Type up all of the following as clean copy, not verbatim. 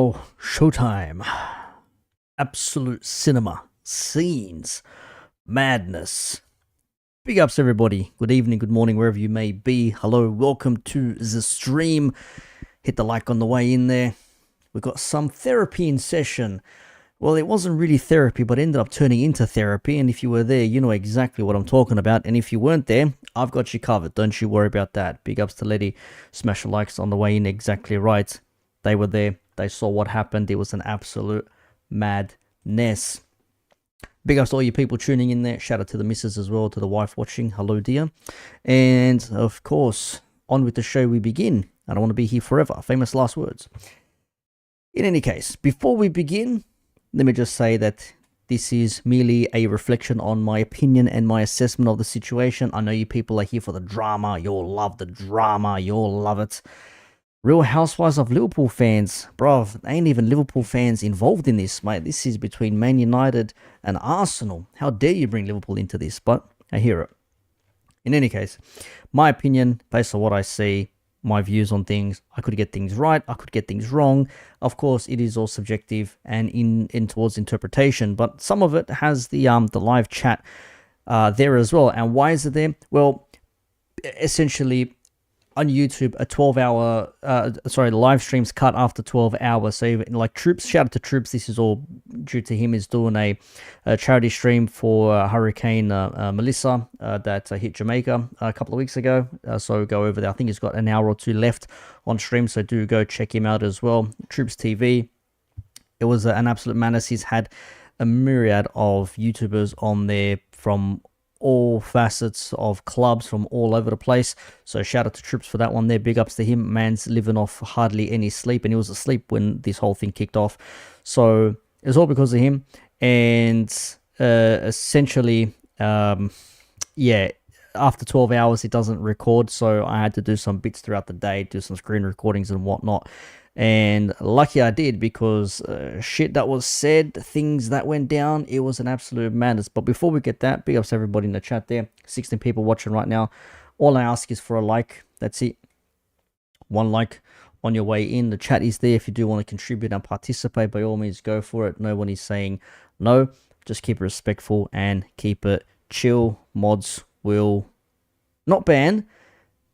Oh, showtime. Absolute cinema. Scenes. Madness. Big ups, everybody. Good evening, good morning, wherever you may be. Hello, welcome to the stream. Hit the like on the way in there. We got some therapy in session. Well, it wasn't really therapy, but ended up turning into therapy. And if you were there, you know exactly what I'm talking about. And if you weren't there, I've got you covered. Don't you worry about that. Big ups to Letty. Smash the likes on the way in. Exactly right. They were there. They saw what happened. It was an absolute madness. Big ups to all you people tuning in there. Shout out to the missus as well, to the wife watching. Hello, dear. And of course, on with the show we begin. I don't want to be here forever. Famous last words. In any case, before we begin, let me just say that this is merely a reflection on my opinion and my assessment of the situation. I know you people are here for the drama. You'll love the drama. You'll love it. Real Housewives of Liverpool fans. Bro, ain't even Liverpool fans involved in this, mate. This is between Man United and Arsenal. How dare you bring Liverpool into this? But I hear it. In any case, my opinion, based on what I see, my views on things, I could get things right, I could get things wrong. Of course, it is all subjective and in towards interpretation, but some of it has the live chat there as well. And why is it there? Well, essentially on YouTube, a 12-hour, the live stream's cut after 12 hours. So even, like Troops, shout out to Troops. This is all due to him is doing a charity stream for Hurricane Melissa that hit Jamaica a couple of weeks ago. So go over there. I think he's got an hour or two left on stream. So do go check him out as well. Troops TV. It was an absolute madness. He's had a myriad of YouTubers on there from all facets of clubs from all over the place. So shout out to Trips for that one there. Big ups to him. Man's living off hardly any sleep, and he was asleep when this whole thing kicked off. So it was all because of him. And essentially, yeah, after 12 hours, it doesn't record. So I had to do some bits throughout the day, do some screen recordings and whatnot. And lucky I did, because shit that was said, things that went down, it was an absolute madness. But before we get that, big ups to everybody in the chat there. 16 people watching right now. All I ask is for a like. That's it. One like on your way in. The chat is there. If you do want to contribute and participate, by all means, go for it. No one is saying no. Just keep it respectful and keep it chill. Mods will not ban,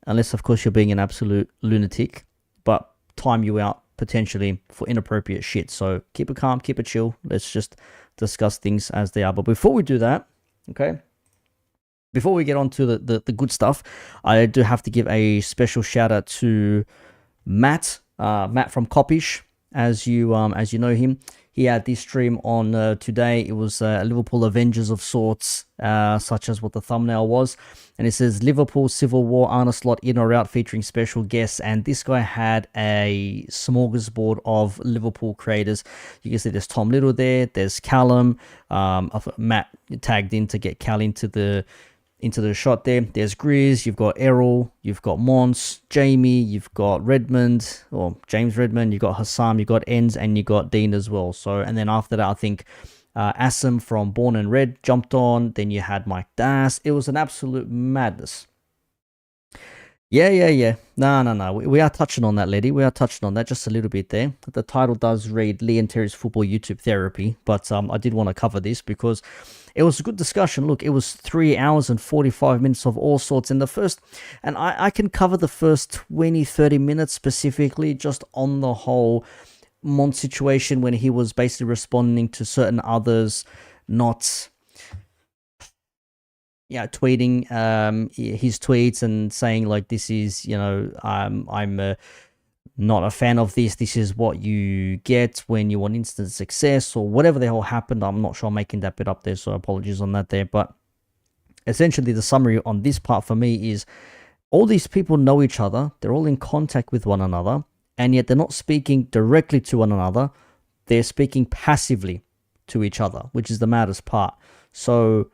unless, of course, you're being an absolute lunatic. But time you out potentially for inappropriate shit. So keep it calm, keep it chill. Let's just discuss things as they are. But before we do that, okay, before we get on to the good stuff, I do have to give a special shout out to Matt from Copish. As you know him, he had this stream on today. It was Liverpool Avengers of sorts, such as what the thumbnail was. And it says Liverpool Civil War, Arna slot in or out, featuring special guests. And this guy had a smorgasbord of Liverpool creators. You can see there's Tom Little there. There's Callum. Matt tagged in to get Cal into the shot there. There's Grizz, you've got Errol, you've got Mons, Jamie, you've got Redmond, or James Redmond, you've got Hassam, you've got Enz, and you've got Dean as well. So, and then after that, I think Asim from Born and Red jumped on. Then you had Mike Das. It was an absolute madness. Yeah. No. We are touching on that, lady. We are touching on that just a little bit there. The title does read Lee and Terry's Football YouTube Therapy, but I did want to cover this because it was a good discussion. Look, it was 3 hours and 45 minutes of all sorts. And I can cover the first 20, 30 minutes specifically just on the whole Mont situation when he was basically responding to certain others, not tweeting his tweets and saying like, this is, I'm not a fan of this. This is what you get when you want instant success, or whatever the hell happened. I'm not sure I'm making that bit up there, so apologies on that there. But essentially the summary on this part for me is all these people know each other. They're all in contact with one another, and yet they're not speaking directly to one another. They're speaking passively to each other, which is the maddest part. So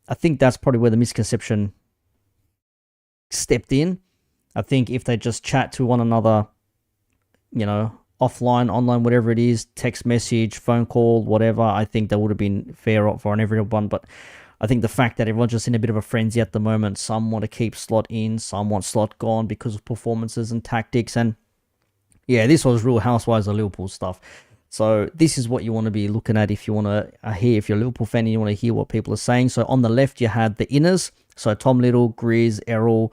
I think that's probably where the misconception stepped in. I think if they just chat to one another, offline, online, whatever it is, text message, phone call, whatever, I think that would have been fair for everyone. But I think the fact that everyone's just in a bit of a frenzy at the moment, some want to keep slot in, some want slot gone because of performances and tactics. And Yeah, this was Real Housewives of Liverpool stuff. So this is what you want to be looking at if you want to hear, if you're a Liverpool fan and you want to hear what people are saying. So on the left, you had the inners. So Tom Little, Grizz, Errol,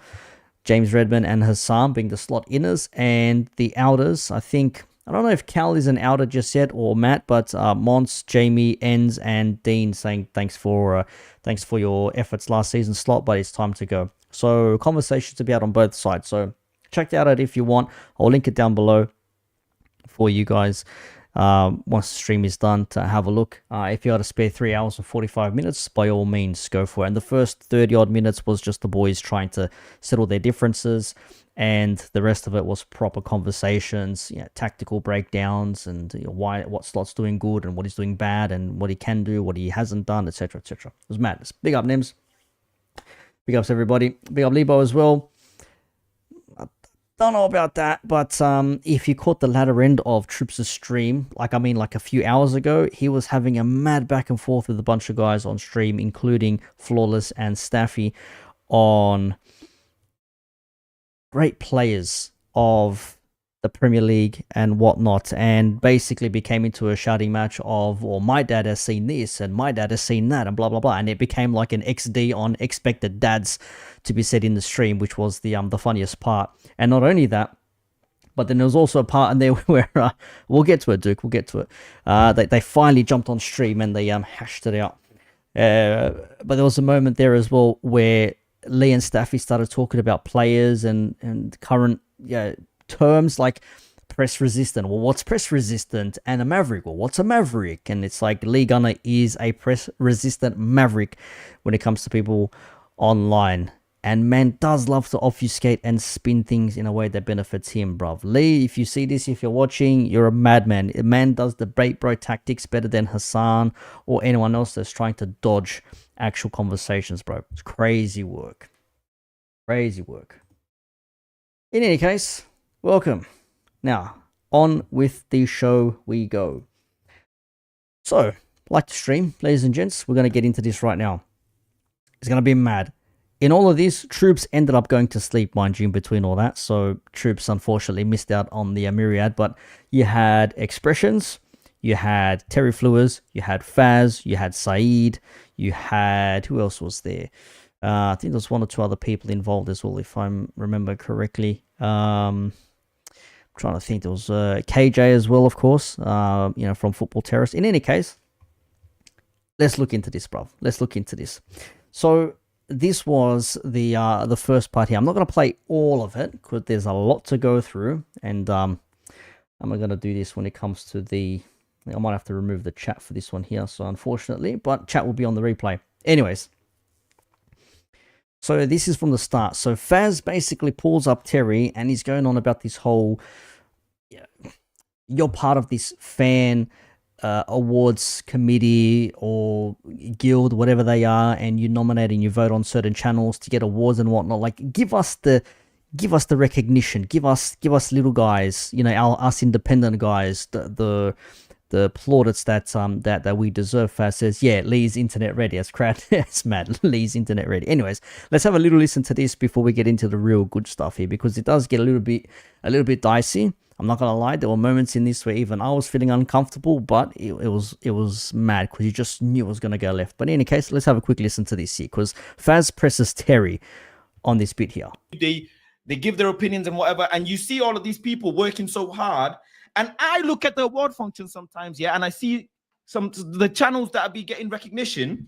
James Redmond, and Hassan being the slot inners. And the outers, I don't know if Cal is an outer just yet or Matt, but Mons, Jamie, Enz, and Dean saying thanks for your efforts last season slot, but it's time to go. So conversations to be out on both sides. So check that out if you want. I'll link it down below for you guys once the stream is done to have a look. If you had to spare 3 hours and 45 minutes, by all means, go for it. And the first 30 odd minutes was just the boys trying to settle their differences, and the rest of it was proper conversations, tactical breakdowns, and what Slot's doing good and what he's doing bad, and what he can do, what he hasn't done, etc, etc. It was madness. Big up Nims. Big ups everybody. Big up Lebo as well. Don't know about that, but if you caught the latter end of Troops' stream, like a few hours ago, he was having a mad back and forth with a bunch of guys on stream, including Flawless and Staffy, on great players of the Premier League and whatnot, and basically became into a shouting match of, well, my dad has seen this and my dad has seen that and blah blah blah, and it became like an XD on expected dads to be said in the stream, which was the funniest part. And not only that, but then there was also a part in there where we'll get to it, Duke. We'll get to it. They finally jumped on stream and they hashed it out. But there was a moment there as well where Lee and Staffy started talking about players and current terms like press resistant. Well, what's press resistant? And a maverick. Well, what's a maverick? And it's like Lee Gunner is a press resistant maverick when it comes to people online. And man does love to obfuscate and spin things in a way that benefits him, bruv. Lee, if you see this, if you're watching, you're a madman. A man does the bait bro tactics better than Hassan or anyone else that's trying to dodge actual conversations, bro. It's crazy work. Crazy work. In any case, welcome. Now, on with the show we go. So, like to stream, ladies and gents, we're going to get into this right now. It's going to be mad. In all of this, Troops ended up going to sleep, mind you, in between all that. So Troops unfortunately missed out on the myriad. But you had Expressions, you had Terry Flewers, you had Faz, you had Saeed, you had... Who else was there? I think there was one or two other people involved as well, if I remember correctly. I'm trying to think. There was KJ as well, of course, from Football Terrace. In any case, let's look into this, bruv. Let's look into this. So... this was the first part here. I'm not going to play all of it because there's a lot to go through, and I'm going to do this when it comes to the... I might have to remove the chat for this one here, so unfortunately, but chat will be on the replay. Anyways, so this is from the start. So Faz basically pulls up Terry, and he's going on about this whole... you're part of this fan... awards committee or guild, whatever they are, and you nominate and you vote on certain channels to get awards and whatnot. Like, give us the recognition. Give us little guys, us independent guys, the plaudits that we deserve. Faz says, yeah, Lee's internet ready. That's crowd. That's mad. Lee's internet ready. Anyways, let's have a little listen to this before we get into the real good stuff here, because it does get a little bit dicey. I'm not gonna lie, there were moments in this where even I was feeling uncomfortable, but it was mad because you just knew it was gonna go left. But in any case, let's have a quick listen to this here, because Faz presses Terry on this bit here. They give their opinions and whatever, and you see all of these people working so hard. And I look at the award function sometimes, and I see the channels that be getting recognition.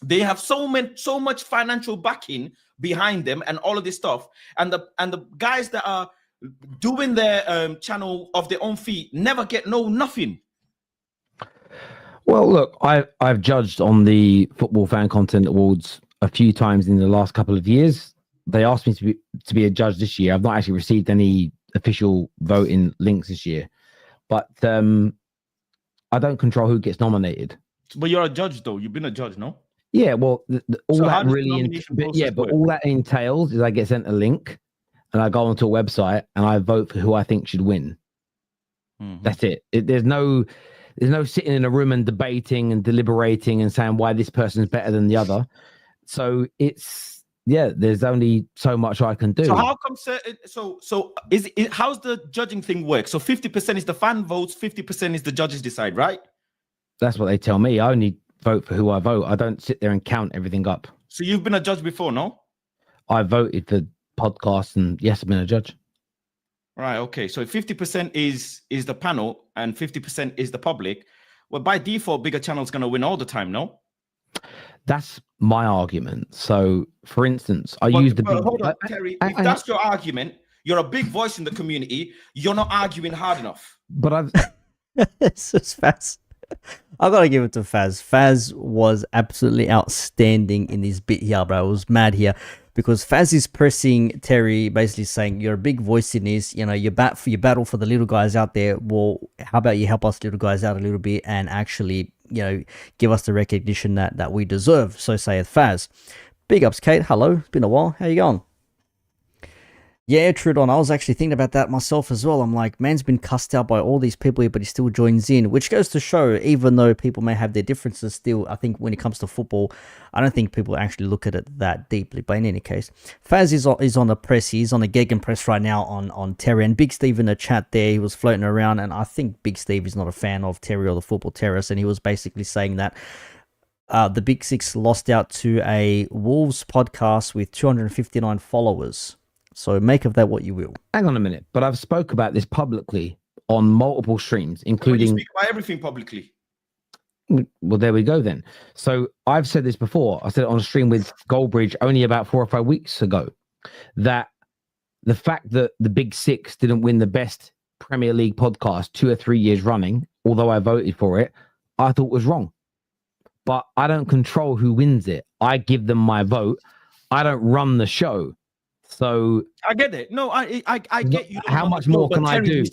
They have so much financial backing behind them, and all of this stuff. And the guys that are doing their channel of their own feet never get nothing. Well, look, I've judged on the Football Fan Content Awards a few times in the last couple of years. They asked me to be a judge this year. I've not actually received any official voting links this year, but I don't control who gets nominated. But you're a judge, though. You've been a judge, no? Yeah. Well, all that entails is I get sent a link. And I go onto a website and I vote for who I think should win. Mm-hmm. That's it. There's no sitting in a room and debating and deliberating and saying why this person's better than the other. So it's yeah, there's only so much I can do. So how come? How's the judging thing work? So 50% is the fan votes, 50% is the judges decide, right? That's what they tell me. I only vote for who I vote. I don't sit there and count everything up. So you've been a judge before, no? I voted for podcasts, and yes, I've been a judge. Right. Okay. So 50% is the panel and 50% is the public. Well, by default, bigger channel's going to win all the time, no? That's my argument. So, for instance, hold on, Terry. If that's your argument, you're a big voice in the community. You're not arguing hard enough. But I've It's just Faz. I gotta give it to Faz. Faz was absolutely outstanding in this bit here, bro. I was mad here because Faz is pressing Terry, basically saying you're a big voice in this. You know, you battle for the little guys out there. Well, how about you help us little guys out a little bit and actually, you know, give us the recognition that we deserve. So saith Faz. Big ups, Kate. Hello. It's been a while. How you going? Yeah, Trudon, I was actually thinking about that myself as well. I'm like, man's been cussed out by all these people here, but he still joins in, which goes to show, even though people may have their differences still, I think when it comes to football, I don't think people actually look at it that deeply. But in any case, Faz is on the press. He's on a gegenpress right now on Terry. And Big Steve in the chat there, he was floating around. And I think Big Steve is not a fan of Terry or the Football Terrace. And he was basically saying that the Big Six lost out to a Wolves podcast with 259 followers. So make of that what you will. Hang on a minute, but I've spoke about this publicly on multiple streams, including... You speak about everything publicly. Well, there we go then. So I've said this before. I said it on a stream with Goldbridge only about 4 or 5 weeks ago, that the fact that the Big Six didn't win the best Premier League podcast 2 or 3 years running, although I voted for it, I thought was wrong. But I don't control who wins it. I give them my vote. I don't run the show. So I get it. No, I get you. How much more can I do?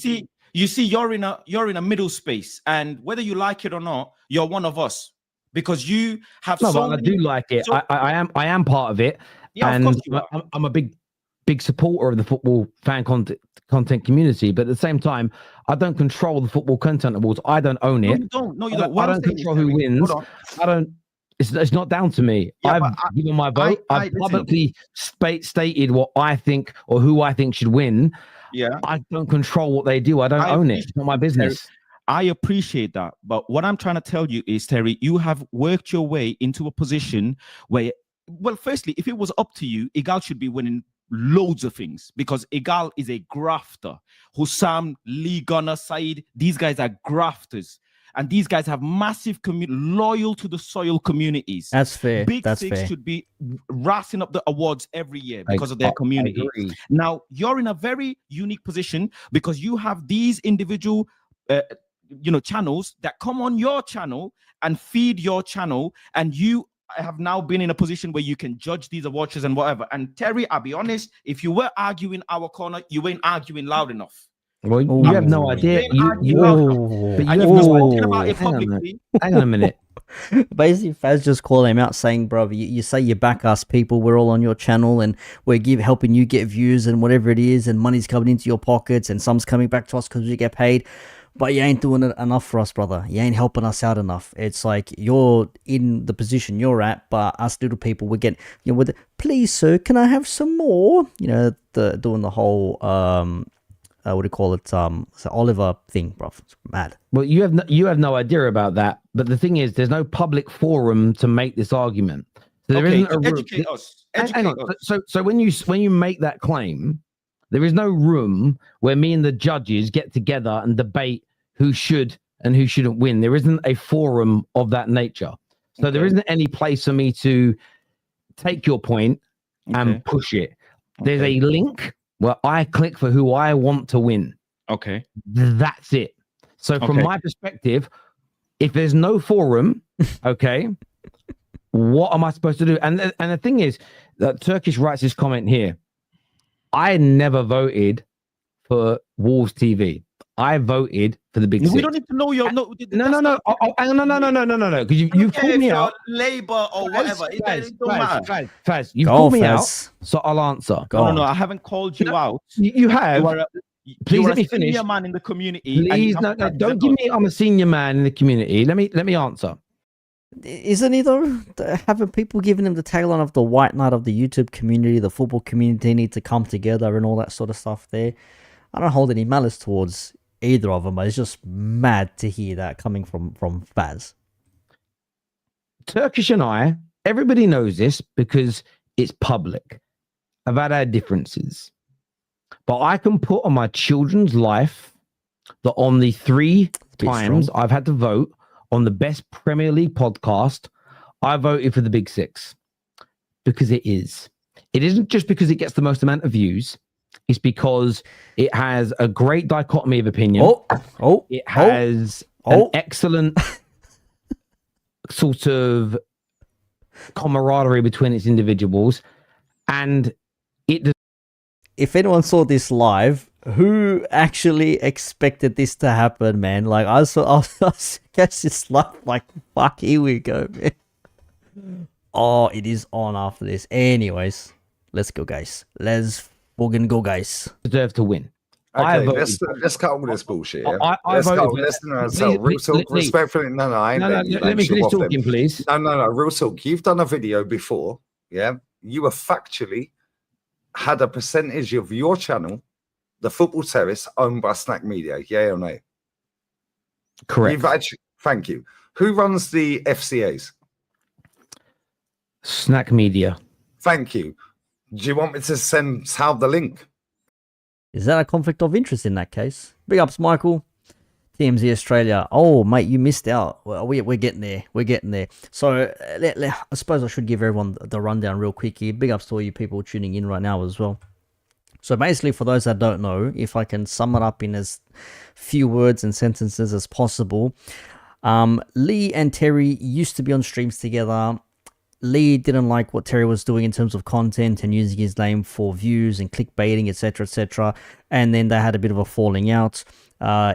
You see, you're in a middle space, and whether you like it or not, you're one of us because you have. No, I do like it. I am part of it, yeah, and of course you are. I'm a big supporter of the football fan content community. But at the same time, I don't control the football content awards. I don't own it. No, you don't. I don't control who wins. I don't. It's not down to me. Yeah, I've given my vote. I've publicly stated what I think or who I think should win. Yeah. I don't control what they do. I don't own it. It's not my business. I appreciate that. But what I'm trying to tell you is, Terry, you have worked your way into a position where, well, firstly, if it was up to you, Igal should be winning loads of things because Igal is a grafter. Hussam, Lee Gunner, Said, these guys are grafters. And these guys have massive loyal to the soil communities. That's fair. Big That's Six fair. should be rassing up the awards every year because of their community. Now, you're in a very unique position because you have these individual, channels that come on your channel and feed your channel, and you have now been in a position where you can judge these awards and whatever. And Terry, I'll be honest, if you were arguing our corner, you ain't arguing loud enough. Well, you have no idea. Hang on a minute. Basically, Faz just called him out saying, bro, you say you back us people, we're all on your channel and we're helping you get views and whatever it is, and money's coming into your pockets and some's coming back to us because we get paid. But you ain't doing it enough for us, brother. You ain't helping us out enough. It's like you're in the position you're at, but us little people, we're getting, please, sir, can I have some more? Doing the whole... what do you call it? It's Oliver thing, bro. It's mad. Well, you have no idea about that. But the thing is, there's no public forum to make this argument. So there isn't a room. Educate us. Educate us. So when you make that claim, there is no room where me and the judges get together and debate who should and who shouldn't win. There isn't a forum of that nature. So there isn't any place for me to take your point and push it. There's a link. Well, I click for who I want to win. Okay. That's it. So from my perspective, if there's no forum, what am I supposed to do? And the thing is, that Turkish writes this comment here. I never voted for Wolves TV. I voted for the Big Six. We don't need to know your no. Because you've called me out. Labour or whatever. Faz, you've called me out, so I'll answer. No, I haven't called you out. You have. Please let me finish. Senior man in the community. Please, no, don't give me. I'm a senior man in the community. Let me answer. Isn't he though? Having people giving him the tagline of the white knight of the YouTube community, the football community need to come together and all that sort of stuff there. I don't hold any malice towards either of them, but it's just mad to hear that coming from Faz. Turkish and I, everybody knows this because it's public. I've had our differences. But I can put on my children's life that on the 3 times I've had to vote on the best Premier League podcast, I voted for the Big Six because it is. It isn't just because it gets the most amount of views. It's because it has a great dichotomy of opinion. It has an excellent sort of camaraderie between its individuals. And it. If anyone saw this live, who actually expected this to happen, man? Like, I catch this live, like, fuck, here we go, man. Oh, it is on after this. Anyways, let's go, guys. Let's fucking go, guys. Deserve to win. Okay, let's cut all this bullshit. Yeah? Let's real talk, respectfully. No, I ain't. Let me finish talking, please. No, real talk. You've done a video before, yeah? You were factually had a percentage of your channel, the Football Terrace, owned by Snack Media, yeah or no? Correct. You've actually, thank you. Who runs the FCAs? Snack Media. Thank you. Do you want me to send Sal the link? Is that a conflict of interest in that case? Big ups, Michael. TMZ Australia. Oh, mate, you missed out. Well, we're getting there. We're getting there. So, I suppose I should give everyone the rundown real quick here. Big ups to all you people tuning in right now as well. So, basically, for those that don't know, if I can sum it up in as few words and sentences as possible, Lee and Terry used to be on streams together. Lee didn't like what Terry was doing in terms of content and using his name for views and clickbaiting, etc., etc. And then they had a bit of a falling out.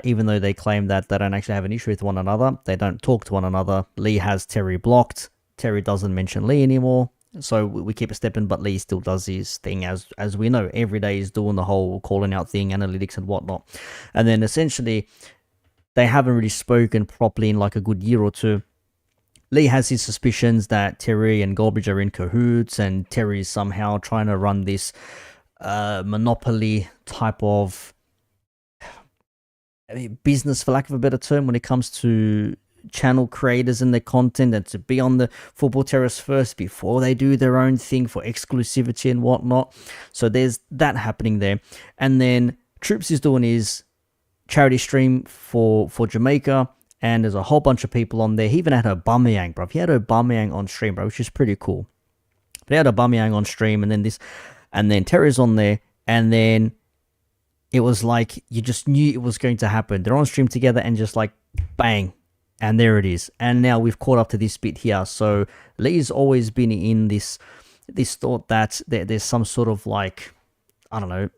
Even though they claim that they don't actually have an issue with one another, they don't talk to one another. Lee has Terry blocked. Terry doesn't mention Lee anymore. So we keep a step in, but Lee still does his thing as we know. Every day he's doing the whole calling out thing, analytics and whatnot. And then essentially, they haven't really spoken properly in like a good year or two. Lee has his suspicions that Terry and Goldbridge are in cahoots, and Terry is somehow trying to run this monopoly type of business, for lack of a better term, when it comes to channel creators and their content, and to be on the Football Terrace first before they do their own thing for exclusivity and whatnot. So there's that happening there. And then Troops is doing his charity stream for Jamaica, and there's a whole bunch of people on there. He even had Aubameyang, bro. He had Aubameyang on stream, bro, which is pretty cool. But he had Aubameyang on stream, and then Terry's on there, and then it was like you just knew it was going to happen. They're on stream together, and just like bang, and there it is. And now we've caught up to this bit here. So Lee's always been in this thought that there's some sort of like, I don't know,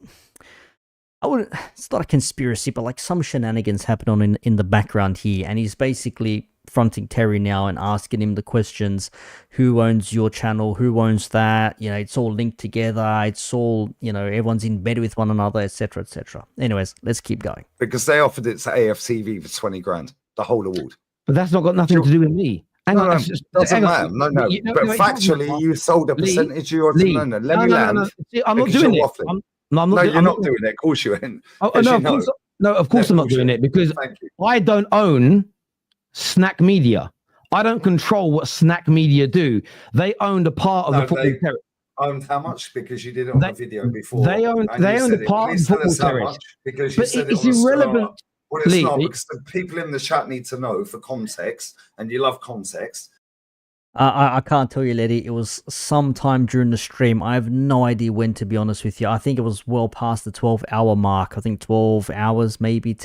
it's not a conspiracy, but like some shenanigans happen on in the background here, and he's basically fronting Terry now and asking him the questions: who owns your channel, who owns that, it's all linked together, it's all, everyone's in bed with one another, etc., etc. Anyways, let's keep going. Because they offered it to AFTV for 20 grand, the whole award. But that's not got nothing to do with me. No, doesn't matter. No. But factually, you sold a percentage of your... No, let me land. I'm not doing it. You're not doing it. Of course you ain't. Of course I'm not doing it, because I don't own Snack Media. I don't control what Snack Media do. They owned a part of the Football Terrace. Owned how much? Because you did it on the video before. They owned a part of the Football Terrace. Because you said it's irrelevant. Well, it's not, because the people in the chat need to know for context, and you love context. I can't tell you, Letty. It was sometime during the stream. I have no idea when, to be honest with you. I think it was well past the 12-hour mark. I think 12 hours maybe,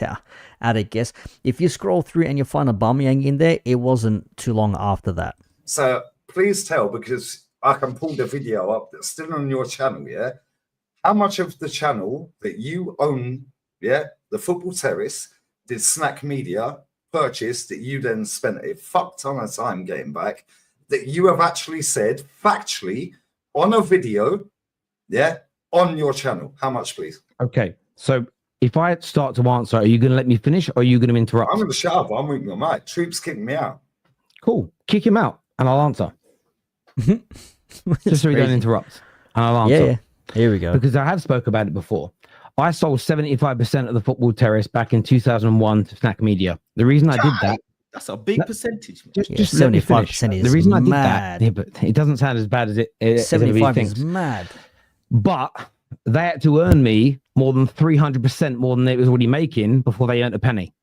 at a guess. If you scroll through and you find Aubameyang in there, it wasn't too long after that. So please tell, because I can pull the video up that's still on your channel, yeah? How much of the channel that you own, yeah, the Football Terrace, did Snack Media purchase that you then spent a fuck ton of time getting back, that you have actually said factually on a video, yeah, on your channel? How much, please? Okay, so if I start to answer, are you going to let me finish, or are you going to interrupt? I'm going to shut up. I'm moving my mic. Troops kicking me out. Cool. Kick him out and I'll answer. Just so we don't interrupt. And I'll answer. Yeah. Here we go. Because I have spoke about it before. I sold 75% of the Football Terrace back in 2001 to Snack Media. The reason I did that. That's a big percentage. Man. Just 75% is the reason mad. I did that, but it doesn't sound as bad as it. 75 is mad. But they had to earn me more than 300% more than it was already making before they earned a penny.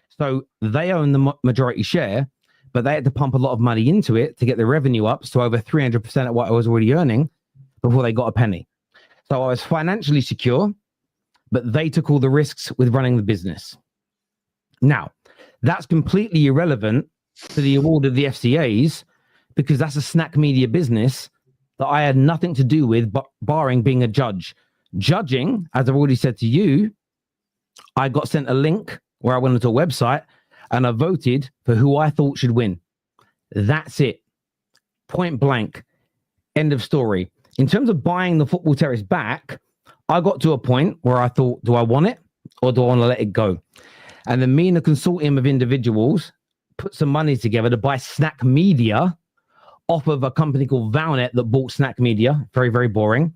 So they own the majority share, but they had to pump a lot of money into it to get the revenue up to over 300% of what I was already earning before they got a penny. So I was financially secure, but they took all the risks with running the business. Now, that's completely irrelevant to the award of the FCAs because that's a Snack Media business that I had nothing to do with, but barring being a judge. Judging, as I've already said to you, I got sent a link where I went onto a website and I voted for who I thought should win. That's it. Point blank. End of story. In terms of buying the Football Terrace back, I got to a point where I thought, do I want it or do I want to let it go? And then me and a consortium of individuals put some money together to buy Snack Media off of a company called Valnet that bought Snack Media. Very, very boring.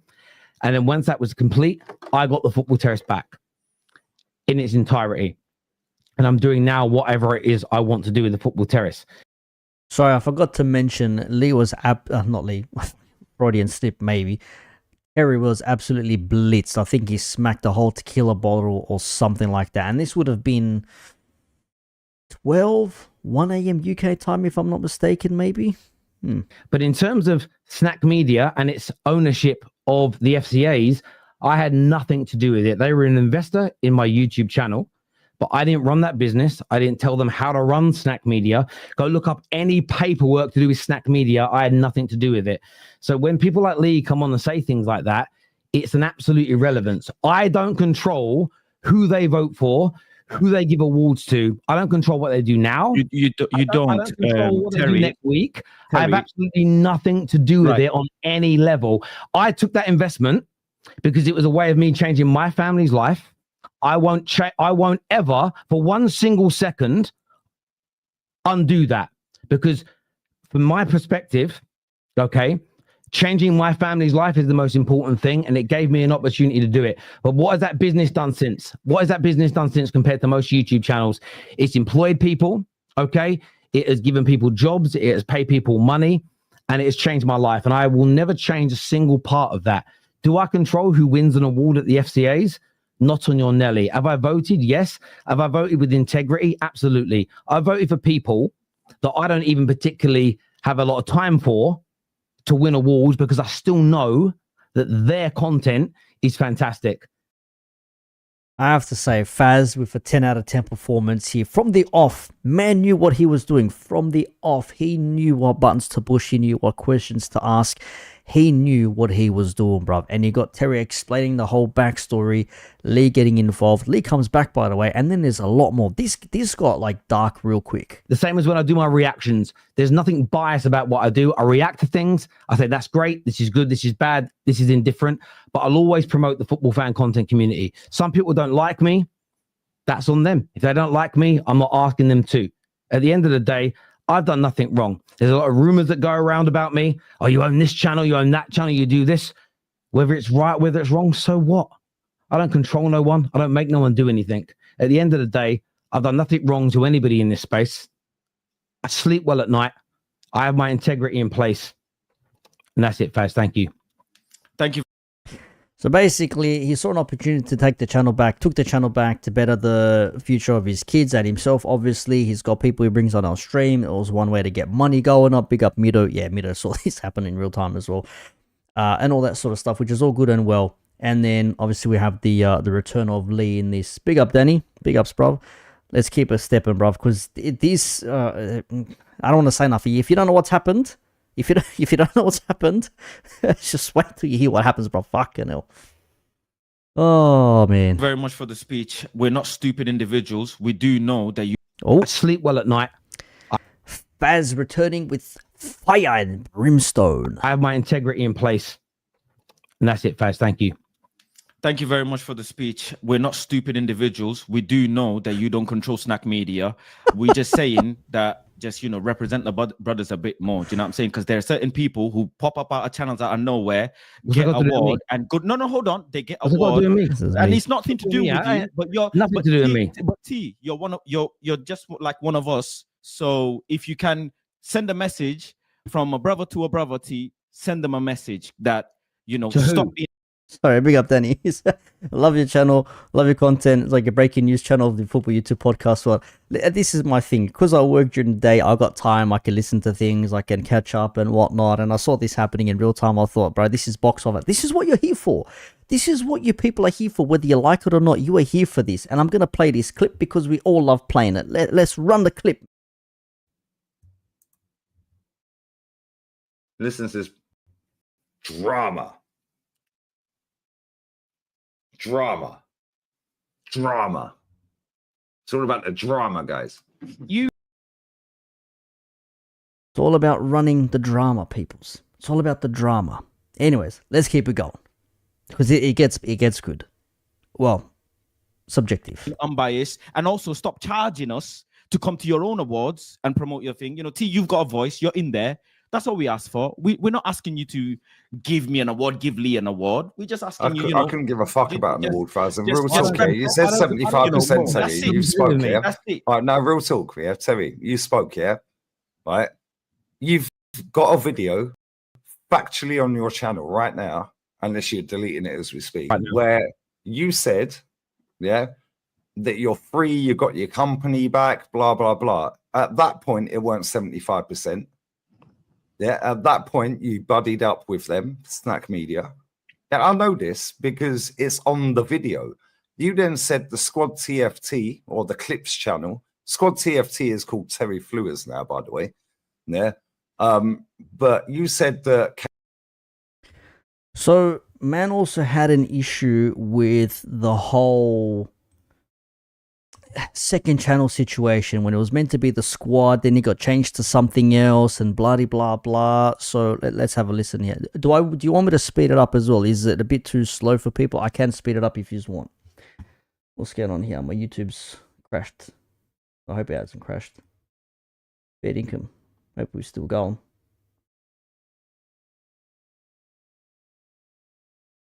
And then once that was complete, I got the Football Terrace back in its entirety. And I'm doing now whatever it is I want to do with the Football Terrace. Sorry, I forgot to mention Lee was not Lee, Freudian slip maybe. Terry was absolutely blitzed. I think he smacked a whole tequila bottle or something like that. And this would have been 1 a.m. UK time, if I'm not mistaken, maybe. But in terms of Snack Media and its ownership of the FCAs, I had nothing to do with it. They were an investor in my YouTube channel, but I didn't run that business. I didn't tell them how to run Snack Media. Go look up any paperwork to do with Snack Media. I had nothing to do with it. So when people like Lee come on and say things like that, it's an absolute irrelevance. I don't control who they vote for, who they give awards to. I don't control what they do now. You don't. I don't control what they do Terry, next week. I have Terry. absolutely nothing to do with it on any level. I took that investment because it was a way of me changing my family's life. I won't ever for 1 single second undo that, because from my perspective, okay, changing my family's life is the most important thing, and it gave me an opportunity to do it. But what has that business done since? What has that business done since compared to most YouTube channels? It's employed people, okay? It has given people jobs, it has paid people money, and it has changed my life. And I will never change a single part of that. Do I control who wins an award at the FCAs? Not on your Nelly. Have I voted? Yes. Have I voted with integrity? Absolutely. I voted for people that I don't even particularly have a lot of time for to win awards, because I still know that their content is fantastic. I have to say, Faz with a 10 out of 10 performance here. From the off, man knew what he was doing. From the off, he knew what buttons to push. He knew what questions to ask. He knew what he was doing, bruv. And you got Terry explaining the whole backstory, Lee getting involved. Lee comes back, by the way, and then there's a lot more. This got like dark real quick. The same as when I do my reactions. There's nothing biased about what I do. I react to things. I say, that's great. This is good. This is bad. This is indifferent. But I'll always promote the football fan content community. Some people don't like me. That's on them. If they don't like me, I'm not asking them to. At the end of the day, I've done nothing wrong. There's a lot of rumors that go around about me. Oh, you own this channel, you own that channel, you do this. Whether it's right, whether it's wrong, so what? I don't control no one. I don't make no one do anything. At the end of the day, I've done nothing wrong to anybody in this space. I sleep well at night. I have my integrity in place. And that's it, Faz. Thank you. Thank you. So basically, he saw an opportunity to take the channel back, took the channel back to better the future of his kids and himself. Obviously, he's got people he brings on our stream. It was one way to get money going up. Big up Mido. Yeah, Mido saw this happen in real time as well. And all that sort of stuff, which is all good and well. And then, obviously, we have the return of Lee in this. Big up, Danny. Big ups, bro. Let's keep it stepping, bro, because this... I don't want to say nothing. If you don't know what's happened... If you don't know what's happened, just wait till you hear what happens, bro. Fucking hell. Oh, man. Very much for the speech. We're not stupid individuals. We do know that you... I sleep well at night. Faz returning with fire and brimstone. I have my integrity in place. And that's it, Faz. Thank you. Thank you very much for the speech. We're not stupid individuals. We do know that you don't control Snack Media. We're just saying that just represent the brothers a bit more. Do you know what I'm saying? Because there are certain people who pop up out of channels out of nowhere, get award and good. No, hold on. They get award, and it's nothing to do with you. But you're nothing to do with me. But T, you're just like one of us. So if you can send a message from a brother to a brother, T, send them a message that stop being. Sorry, big up, Danny. Love your channel, love your content. It's like a breaking news channel of the Football YouTube podcast. Well, this is my thing. Because I work during the day, I got time. I can listen to things. I can catch up and whatnot. And I saw this happening in real time. I thought, bro, this is box office. This is what you're here for. This is what you people are here for. Whether you like it or not, you are here for this. And I'm going to play this clip because we all love playing it. Let's run the clip. Listen to this drama. It's all about the drama, guys. It's all about running the drama, peoples. It's all about the drama. Anyways, let's keep it going because it gets good. Well, subjective, unbiased, and also stop charging us to come to your own awards and promote your thing. T, you've got a voice. You're in there. That's all we ask for. We're not asking you to give me an award, give Lee an award. We're just asking you. I couldn't give a fuck about an award, Faz. Real talk here. You said 75%, Terry. You spoke here. All right, now real talk here. Terry, you spoke here. Right? You've got a video factually on your channel right now, unless you're deleting it as we speak, where you said, that you're free, you got your company back, blah, blah, blah. At that point, it weren't 75%. Yeah, at that point, you buddied up with them, Snack Media. And I know this because it's on the video. You then said the Squad TFT or the Clips channel. Squad TFT is called Terry Flewers now, by the way. Yeah. But you said that. So, man also had an issue with the whole second channel situation when it was meant to be the Squad, then it got changed to something else and blah blah blah. So let's have a listen here. Do you want me to speed it up as well? Is it a bit too slow for people? I can speed it up if you just want. What's going on here? My YouTube's crashed. I hope it hasn't crashed. Bad income. Hope we're still going.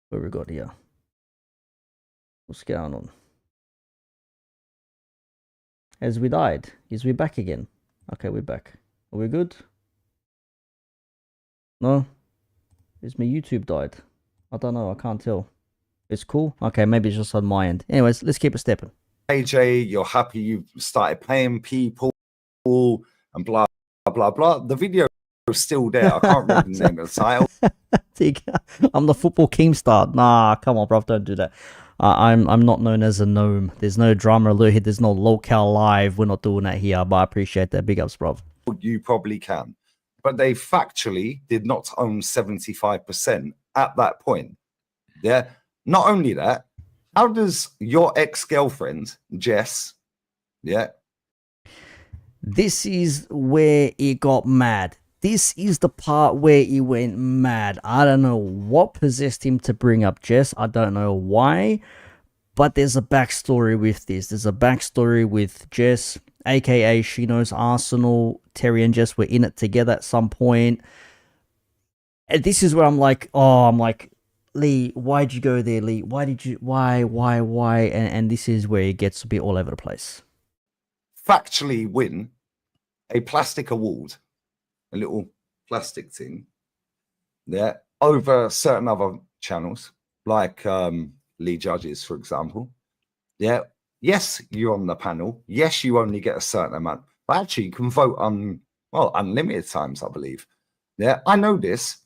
What we got here? What's going on? As we died. Is we back again? Okay, we're back. Are we good? No? Is my YouTube died? I don't know. I can't tell. It's cool. Okay, maybe it's just on my end. Anyways, let's keep it stepping. AJ, you're happy you started paying people and blah, blah, blah. The video is still there. I can't remember the name of the title. I'm the football Keemstar. Nah, come on, bro. Don't do that. I'm not known as a gnome. There's no drama alert here. There's no locale live. We're not doing that here, but I appreciate that. Big ups, bro. You probably can. But they factually did not own 75% at that point. Yeah. Not only that, how does your ex-girlfriend, Jess, this is where it got mad. This is the part where he went mad. I don't know what possessed him to bring up Jess. I don't know why. But there's a backstory with this. There's a backstory with Jess, a.k.a. she knows Arsenal. Terry and Jess were in it together at some point. And this is where I'm like, Lee, why'd you go there, Lee? Why? And this is where it gets a bit all over the place. Factually win a plastic award. A little plastic thing there over certain other channels like Lee Judges, for example. Yeah. Yes, you're on the panel. Yes, you only get a certain amount. But actually, you can vote on, unlimited times, I believe. Yeah. I know this.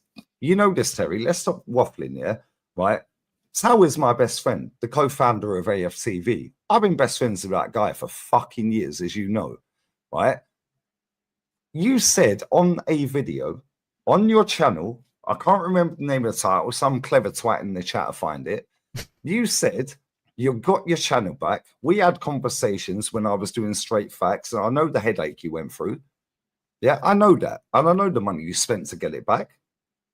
You know this, Terry. Let's stop waffling, yeah? Right? Sal is my best friend, the co-founder of AFTV. I've been best friends with that guy for fucking years, as you know. Right? You said on a video on your channel, I can't remember the name of the title, some clever twat in the chat to find it. You said you got your channel back. We had conversations when I was doing Straight Facts, and I know the headache you went through. Yeah, I know that. And I know the money you spent to get it back.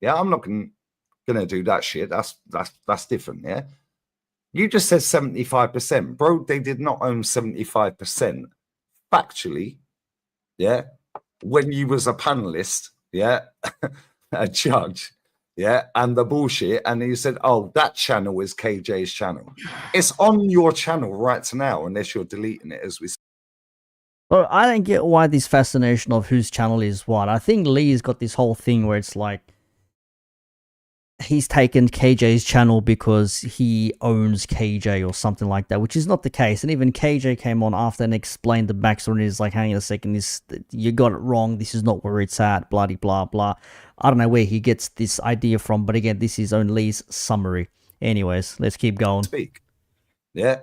Yeah, I'm not gonna do that shit. That's different, yeah. You just said 75%. Bro, they did not own 75%. Factually, yeah. when you was a panelist, yeah, a judge, yeah, and the bullshit, and you said, "Oh, that channel is KJ's channel." It's on your channel right now, unless you're deleting it as we. Well, I don't get why this fascination of whose channel is what. I think Lee's got this whole thing where it's like he's taken KJ's channel because he owns KJ or something like that, which is not the case. And even KJ came on after and explained the backstory, and he's like, hang on a second, you got it wrong, this is not where it's at, blah, blah, blah. I don't know where he gets this idea from, but again, this is only Lee's summary. Anyways, let's keep going. Speak. Yeah.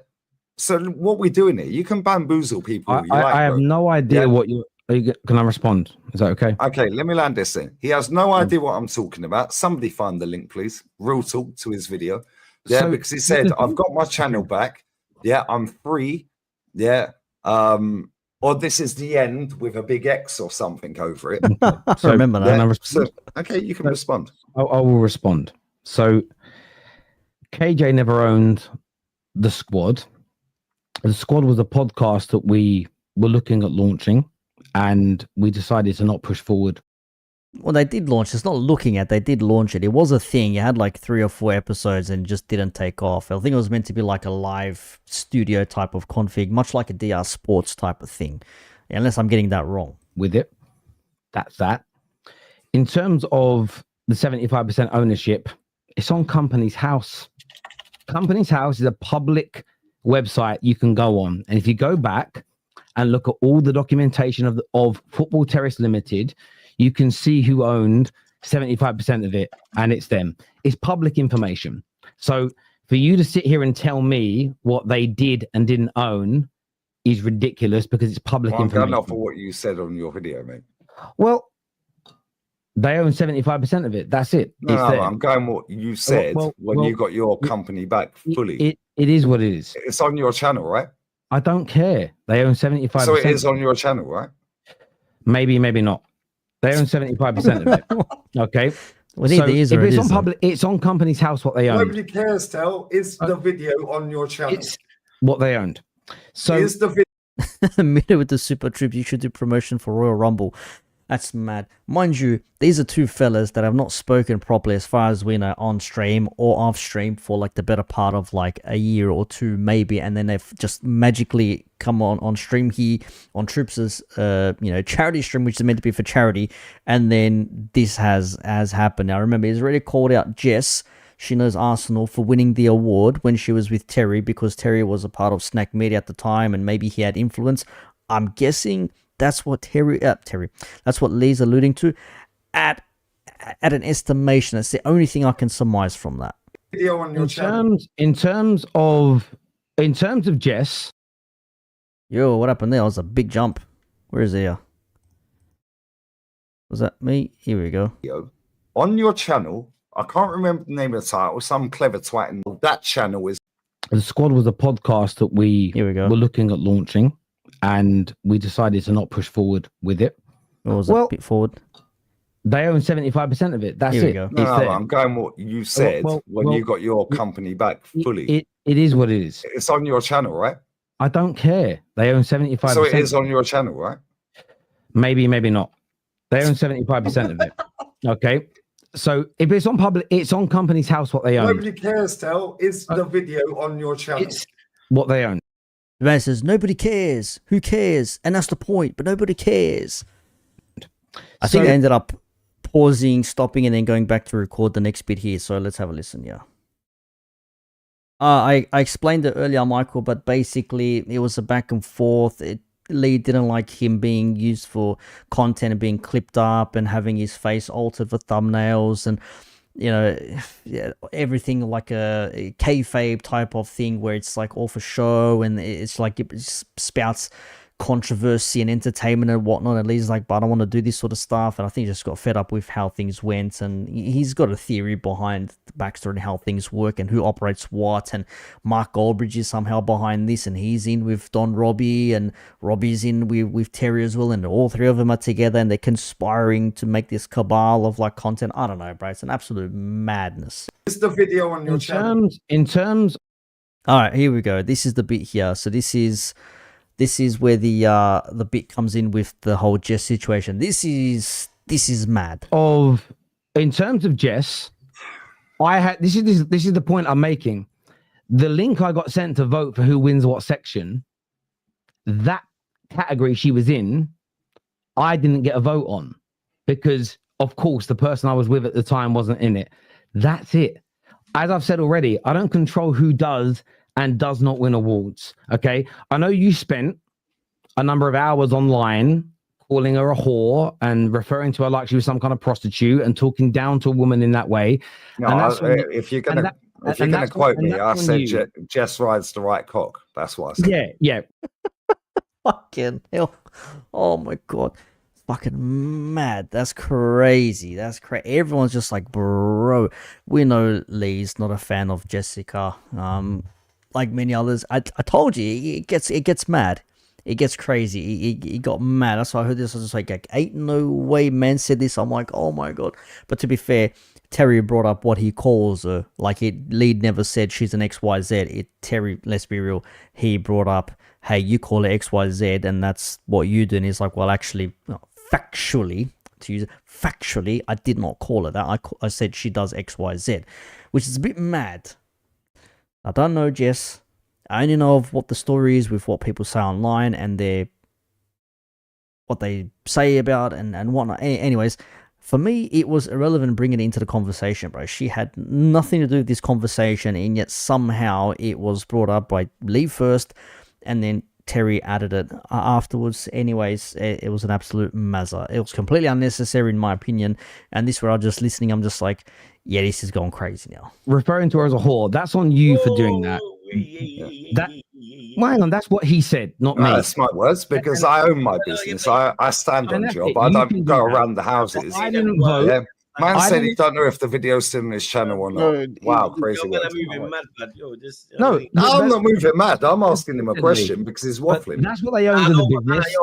So what we're doing here, you can bamboozle people. I have no idea what you... Can I respond? Is that okay? Okay, let me land this thing. He has no idea what I'm talking about. Somebody find the link, please. Real talk to his video. Yeah, so, because he said, I've got my channel back. Yeah, I'm free. Yeah. Or this is the end with a big X or something over it. So remember that. Yeah, so, okay, you can respond. I will respond. So KJ never owned the squad. The squad was a podcast that we were looking at launching, and we decided to not push forward. Well, they did launch. It's not looking at. They did launch it. It was a thing. You had like 3 or 4 episodes and just didn't take off. I think it was meant to be like a live studio type of config, much like a DR Sports type of thing, unless I'm getting that wrong. With it, that's that. In terms of the 75% ownership, it's on Company's House. Company's House is a public website you can go on, and if you go back and look at all the documentation of Football Terrace Limited, you can see who owned 75% of it, and it's them. It's public information. So for you to sit here and tell me what they did and didn't own is ridiculous, because it's public information. I'm going off of what you said on your video, mate. Well, they own 75% of it. That's it. No, I'm going what you said when you got your company back fully. It is what it is. It's on your channel, right? I don't care. They own 75%. So it is on your channel, right? Maybe, maybe not. They own 75% of it. Okay. Well, so if it's on public, it's on Company's House what they own. Nobody cares, Tel. Is the video on your channel? It's what they owned. So is the video Minute with the super trip, you should do promotion for Royal Rumble. That's mad. Mind you, these are 2 fellas that have not spoken properly, as far as we know, on stream or off stream for like the better part of like a year or 2 maybe, and then they've just magically come on stream here on Troops' charity stream, which is meant to be for charity, and then this has happened. Now remember, he's already called out Jess. She knows Arsenal for winning the award when she was with Terry, because Terry was a part of Snack Media at the time, and maybe he had influence. I'm guessing that's what that's what Lee's alluding to at an estimation. That's the only thing I can surmise from that. video on your channel? in terms of Jess. Yo, what happened there? That was a big jump. Where is he? Was that me? Here we go. On your channel, I can't remember the name of the title. Some clever twatting. That channel is. The squad was a podcast that we were looking at launching, and we decided to not push forward with it. What was a bit forward? They own 75% of it. That's Here we it. go. No, I'm going what you said when you got your company back fully. It is what it is. It's on your channel, right? I don't care. They own 75%. So it is on your channel, right? Maybe, maybe not. They own 75% of it. Okay. So if it's on public, it's on Company's House what they own. Nobody cares, Tel. Is the video on your channel? It's what they own. The man says, nobody cares. Who cares? And that's the point, but nobody cares. I think they ended up pausing, stopping, and then going back to record the next bit here. So let's have a listen, yeah. I explained it earlier, Michael, but basically it was a back and forth. Lee didn't like him being used for content and being clipped up and having his face altered for thumbnails and, everything like a kayfabe type of thing where it's like all for show and it's like it spouts controversy and entertainment and whatnot. And Lee's like, but I don't want to do this sort of stuff. And I think he just got fed up with how things went. And he's got a theory behind the backstory and how things work and who operates what. And Mark Goldbridge is somehow behind this, and he's in with Don Robbie, and Robbie's in with Terry as well. And all 3 of them are together and they're conspiring to make this cabal of like content. I don't know, bro. It's an absolute madness. Is the video on your channel? In terms. All right, here we go. This is the bit here. So this is this is where the bit comes in with the whole Jess situation. This is mad. In terms of Jess, this is the point I'm making. The link I got sent to vote for who wins what section, that category she was in, I didn't get a vote on because, of course, the person I was with at the time wasn't in it. That's it. As I've said already, I don't control who does and does not win awards. Okay. I know you spent a number of hours online calling her a whore and referring to her like she was some kind of prostitute and talking down to a woman in that way. No, if you're gonna quote me, I said Jess rides the right cock. That's what I said. Yeah. Fucking hell. Oh my God. Fucking mad. That's crazy. That's crazy. Everyone's just like, bro. We know Lee's not a fan of Jessica. Like many others. I told you, it gets mad. It gets crazy. He got mad. That's why I heard this. I was just like, ain't no way man said this. I'm like, oh my God. But to be fair, Terry brought up what he calls her. Like Lee never said she's an XYZ. Terry, let's be real, he brought up, hey, you call her XYZ and that's what you do. And he's like, well, actually, factually, I did not call her that. I said she does XYZ, which is a bit mad. I don't know, Jess. I only know of what the story is with what people say online and what they say about and whatnot. Anyways, for me, it was irrelevant bringing it into the conversation, bro. She had nothing to do with this conversation, and yet somehow it was brought up by Lee first, and then Terry added it afterwards. Anyways, it was an absolute mazza. It was completely unnecessary in my opinion, and this where I'm just listening, I'm just like, yeah, this is going crazy now. Referring to her as a whore, that's on you for doing that. Hang on, that's what he said, not me. That's my words because I own my business. I stand on job. I don't go around the houses. I didn't vote. Yeah. Man said he don't know if the video's still in his channel or not. Wow, crazy. No, I'm not moving mad. I'm asking him a question because he's waffling. That's what they own in the business.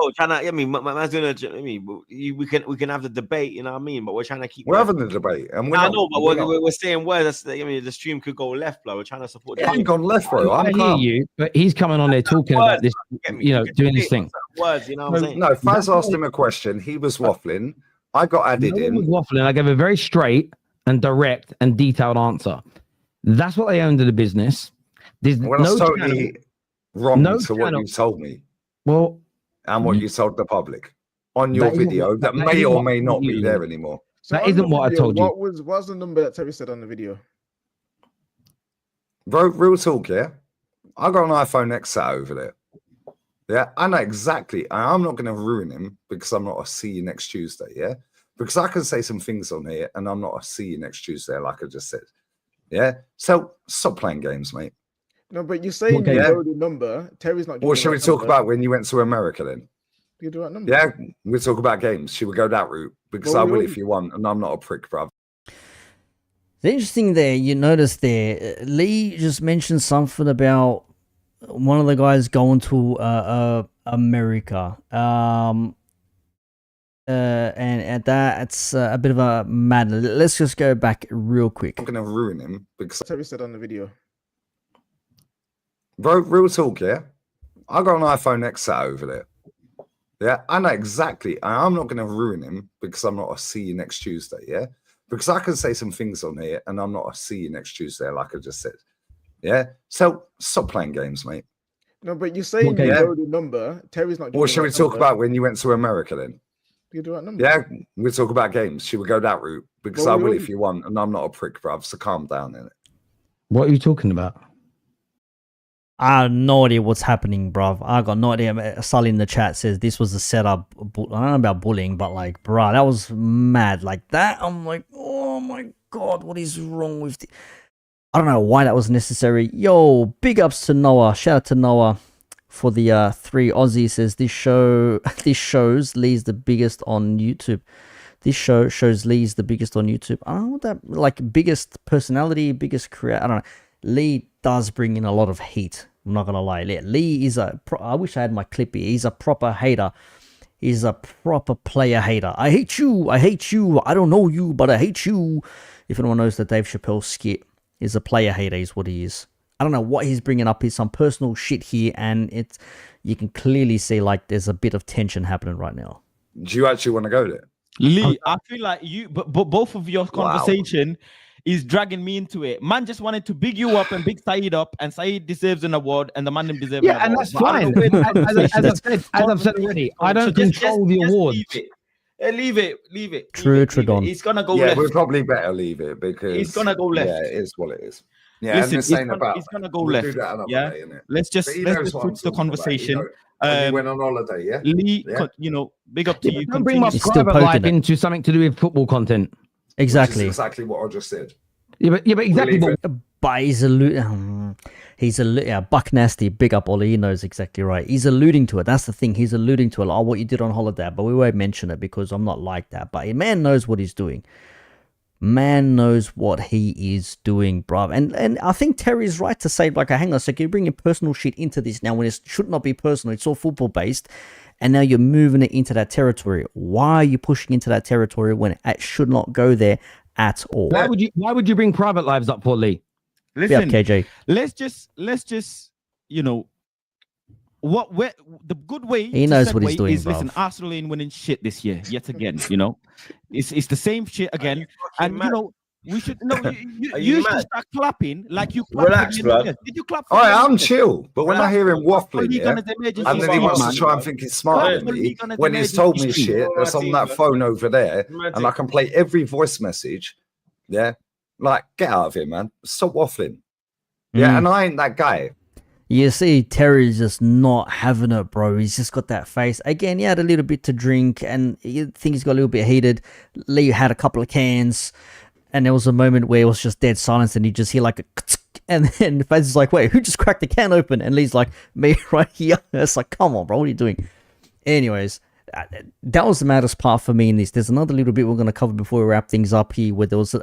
We can have the debate, you know what I mean? But we're trying to keep. We're having the debate, and I know, but we're saying words. The stream could go left, bro. We're trying to support. I ain't gone left, bro. I hear you, but he's coming on there talking about this, doing this thing. Words, you know what I'm saying? No, Faz asked him a question. He was waffling. I got added in. Waffling. I gave a very straight and direct and detailed answer. That's what they own to the business. There's well, that's totally wrong to what you told me. Well, and what you told the public on your video that may or may not be there anymore. So that isn't what I told you. What's the number that Terry said on the video? Bro, real talk, yeah. I got an iPhone X sat over there. Yeah, I know exactly. I'm not going to ruin him because I'm not a see you next Tuesday. Yeah, because I can say some things on here and I'm not a see you next Tuesday, like I just said. Yeah, so stop playing games, mate. No, but you're saying you know the number. Terry's not. Or should we talk about when you went to America then? You do that number. Yeah, we'll talk about games. Should we go that route? Because I will if you want, and I'm not a prick, bruv. It's interesting there. You notice there, Lee just mentioned something about one of the guys going to America, and that's a bit of a madness. Let's just go back real quick. I'm gonna ruin him because Terry said on the video. Bro, real talk, yeah. I got an iPhone X sat over there. Yeah, I know exactly. I'm not gonna ruin him because I'm not a see you next Tuesday. Yeah, because I can say some things on here and I'm not a see you next Tuesday, like I just said. Yeah, so stop playing games, mate. No, but you're saying you know the number. Terry's not. Or should we talk about when you went to America then? You do that number. Yeah, we'll talk about games. Should we go that route? Because I will if you want, and I'm not a prick, bruv. So calm down in it. What are you talking about? I have no idea what's happening, bruv. I got no idea. Sully in the chat says this was a setup. I don't know about bullying, but like, bruh, that was mad. Like that, I'm like, oh my God, what is wrong with the... I don't know why that was necessary. Yo, big ups to Noah. Shout out to Noah for the 3 Aussie. Says this shows Lee's the biggest on YouTube. This show shows Lee's the biggest on YouTube. I don't know what that, like, biggest personality, biggest career. I don't know. Lee does bring in a lot of heat. I'm not gonna lie. Lee is I wish I had my clip here. He's a proper hater. He's a proper player hater. I hate you. I hate you. I don't know you, but I hate you. If anyone knows the Dave Chappelle skit, is a player hater is what he is. I don't know what he's bringing up. Is some personal shit here, and you can clearly see like there's a bit of tension happening right now. Do you actually want to go there? Lee, I feel like you, but both of your conversation is dragging me into it. Man just wanted to big you up and big Saeed up, and Saeed deserves an award, and the man deserves an award. Yeah, and that's fine. As I've said already, I don't control the awards. Leave it. True, Tridon. He's gonna go Yeah, left. we'd probably better leave it because He's gonna go left. Yeah, it is what it is. Yeah, Listen, and this ain't about. he's gonna go we'll left. do that another Yeah, day, innit? let's just But he knows what I'm switch the talking about, conversation. When you went on holiday, yeah? Lee, Yeah. big up to you. Don't bring my He's still private life poking it. into something to do with football content. Exactly. Which is exactly what I just said. Yeah, but exactly. We'll leave But But he's Buck Nasty, big up Ollie, he knows exactly right. He's alluding to it. That's the thing. He's alluding to it. Like, what you did on holiday, but we won't mention it because I'm not like that. But a man knows what he's doing. Man knows what he is doing, bruv. And I think Terry's right to say, like, hang on a second, you're bringing personal shit into this now when it should not be personal. It's all football based. And now you're moving it into that territory. Why are you pushing into that territory when it should not go there at all? why would you bring private lives up for, Lee? Listen, Yeah, KJ. let's just where the good way He to knows what he's segue doing, is, listen, bruv. Arsenal ain't winning shit this year yet again. It's the same shit again, and mad? we should you Are you should mad? start clapping like you clapped Relax, at the end of blood. the year. Did you clap? All right, I'm Relax. chill. But when I hear him waffling, League yeah, on his emergency and then he fund, wants man. to try and think he's smarter than me League on his when he's told me emergency shit fund. that's on that phone over there, Magic. and I can play every voice message. Yeah, like get out of here, man. Stop waffling. Yeah, and I ain't that guy. You see, Terry's just not having it, bro. He's just got that face. Again, he had a little bit to drink, and you think he's got a little bit heated. Lee had a couple of cans, and there was a moment where it was just dead silence, and you just hear like a and then Faz is like, wait, who just cracked the can open? And Lee's like, me right here. It's like, come on, bro, what are you doing? Anyways, that was the maddest part for me in this. There's another little bit we're going to cover before we wrap things up here, where there was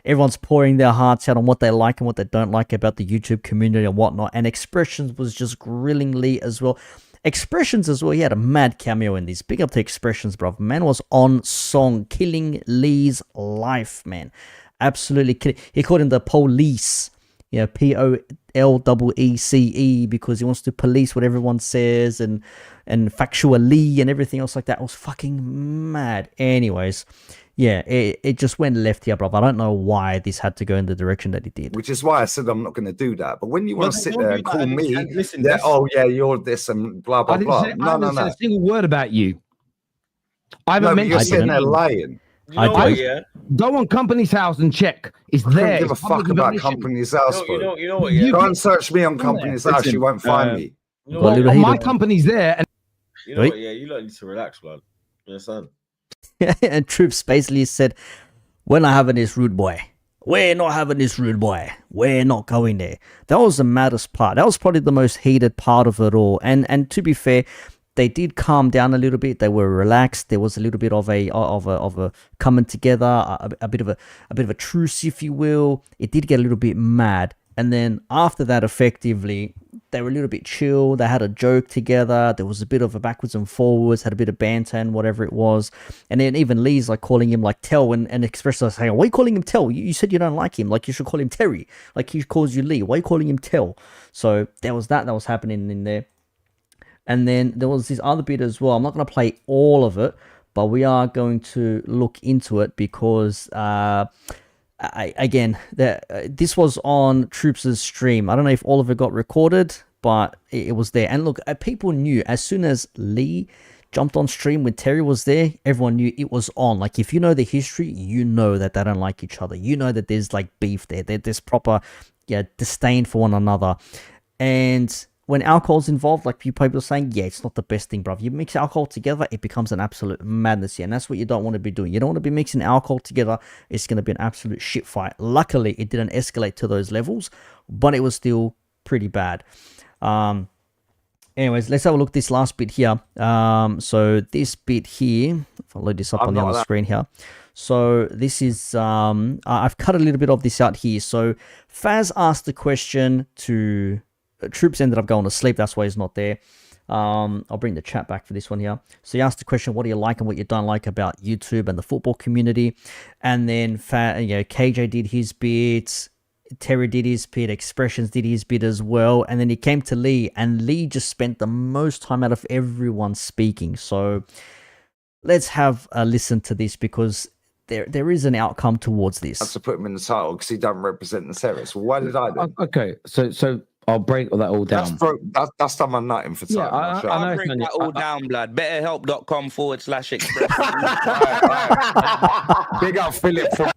everyone's pouring their hearts out on what they like and what they don't like about the YouTube community and whatnot. And Expressions was just grilling Lee as well. Expressions as well, he had a mad cameo in this. Big up to Expressions, bro. Man was on song, killing Lee's life, man. Absolutely killing. He called him the police. Yeah, POLEECE, because he wants to police what everyone says and factually and everything else like that. It was fucking mad. Anyways, yeah, it just went left here, bro. I don't know why this had to go in the direction that it did. Which is why I said I'm not going to do that. But when you want to sit there and call me, listen, oh yeah, you're this and blah blah blah. I didn't say a single word about you. I haven't No, but mentioned you're sitting there lying. You know I what, do. yeah? Go on Company's House and check. It's I don't there. give a It's fuck public about information. Company's House, bro. You know what, yeah? You- Go and search me on Company's House. Listen, You won't find me. You know Well, what, little yeah? heater. My company's there, and You know Wait. what, yeah? You lot need to relax, blood. You understand? And Troops basically said, we're not having this, rude boy. We're not having this, rude boy. We're not going there. That was the maddest part. That was probably the most heated part of it all. And to be fair, they did calm down a little bit. They were relaxed. There was a little bit of a coming together, a bit of a truce, if you will. It did get a little bit mad. And then after that, effectively, they were a little bit chill. They had a joke together. There was a bit of a backwards and forwards, had a bit of banter and whatever it was. And then even Lee's like calling him like Tell and Express was saying, why are you calling him Tell? You said you don't like him. Like you should call him Terry. Like he calls you Lee. Why are you calling him Tell? So there was that was happening in there. And then there was this other bit as well. I'm not going to play all of it, but we are going to look into it because... this was on Troops' stream. I don't know if all of it got recorded, but it was there. And look, people knew as soon as Lee jumped on stream when Terry was there, everyone knew it was on. Like, if you know the history, you know that they don't like each other. You know that there's like beef there. There's proper disdain for one another. And when alcohol's involved, like you people are saying, yeah, it's not the best thing, bruv. You mix alcohol together, it becomes an absolute madness here. And that's what you don't want to be doing. You don't want to be mixing alcohol together. It's going to be an absolute shit fight. Luckily, it didn't escalate to those levels, but it was still pretty bad. Anyways, let's have a look at this last bit here. So this bit here, if I load this up on the other screen here. So this is, I've cut a little bit of this out here. So Faz asked the question to... Troops ended up going to sleep. That's why he's not there. I'll bring the chat back for this one here. So he asked the question, what do you like and what you don't like about YouTube and the football community? And then KJ did his bit. Terry did his bit, Expressions did his bit as well, and then he came to Lee, and Lee just spent the most time out of everyone speaking. So let's have a listen to this, because there is an outcome towards this. To put him in the title because he doesn't represent the terrorists. Why did I do? Okay, so I'll break that all down. That's done my nutting for time. Yeah, I know. I'll break that all down, blood. BetterHelp.com/expression. Big up Philip from.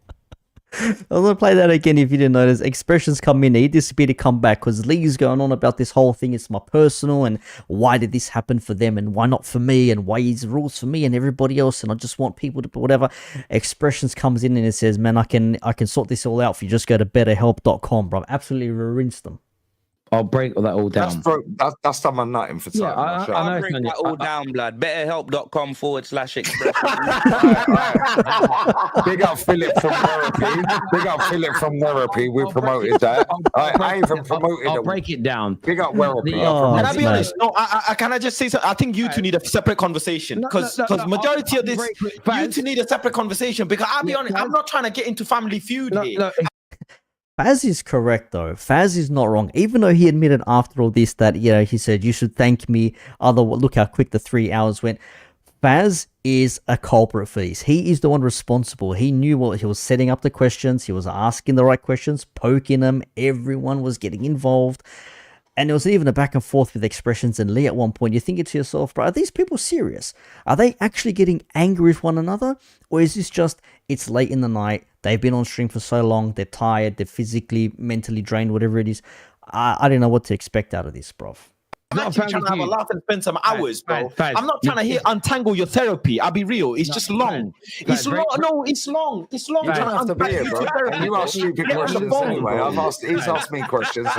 I'm gonna play that again if you didn't notice. Expressions come in, need this to be to come back, because Lee's going on about this whole thing. It's my personal, and why did this happen for them, and why not for me, and why is rules for me and everybody else, and I just want people to whatever. Expressions comes in and it says, man, I can sort this all out for you. Just go to betterhelp.com, bro. Absolutely rinsed them. I'll break that all down. That's done my nutting for time. Yeah, I know. I'll break that all down, blood. BetterHelp.com/expression. Big up Philip from Therapy. Big up Philip from Therapy. We promoted that. I even promoted it. I'll break it down. Big up Therapy. Can I be honest? No, can I just say something? I think you two need a separate conversation, because majority of this, you two need a separate conversation, because I'll be honest, I'm not trying to get into Family Feud here. Faz is correct though. Faz is not wrong. Even though he admitted after all this that, you know, he said, you should thank me. Look how quick the 3 hours went. Faz is a culprit for this. He is the one responsible. He knew what he was setting up the questions. He was asking the right questions, poking them. Everyone was getting involved. And there was even a back and forth with Expressions and Lee at one point. You're thinking to yourself, bro, are these people serious? Are they actually getting angry with one another? Or is this just, it's late in the night, they've been on stream for so long, they're tired, they're physically, mentally drained, whatever it is. I don't know what to expect out of this, bro. I'm actually trying to have a laugh and spend some hours, bro. I'm not trying to untangle your therapy. I'll be real. It's just long. It's long. No, it's long. It's long. You don't have to be here, bro. And you ask stupid questions anyway. He's asked me questions.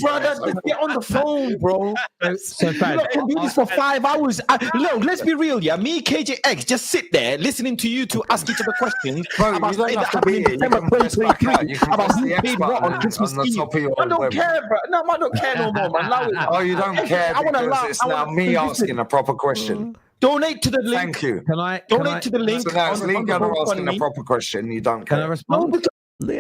Brother, get on the phone, bro. So you can do this for 5 hours. Look, let's be real, yeah. Me, KJX, just sit there listening to you two ask each other questions. Bro, you don't have to be here. You can press back out. You can press the X button on the top of your I don't care, bro. No, I don't care no more, man. Oh, you don't care because it's now me asking a proper question. Donate to the link. Thank you. Donate to the link. So now it's Lee Gunner asking a proper question. You don't care. Can I respond? Look at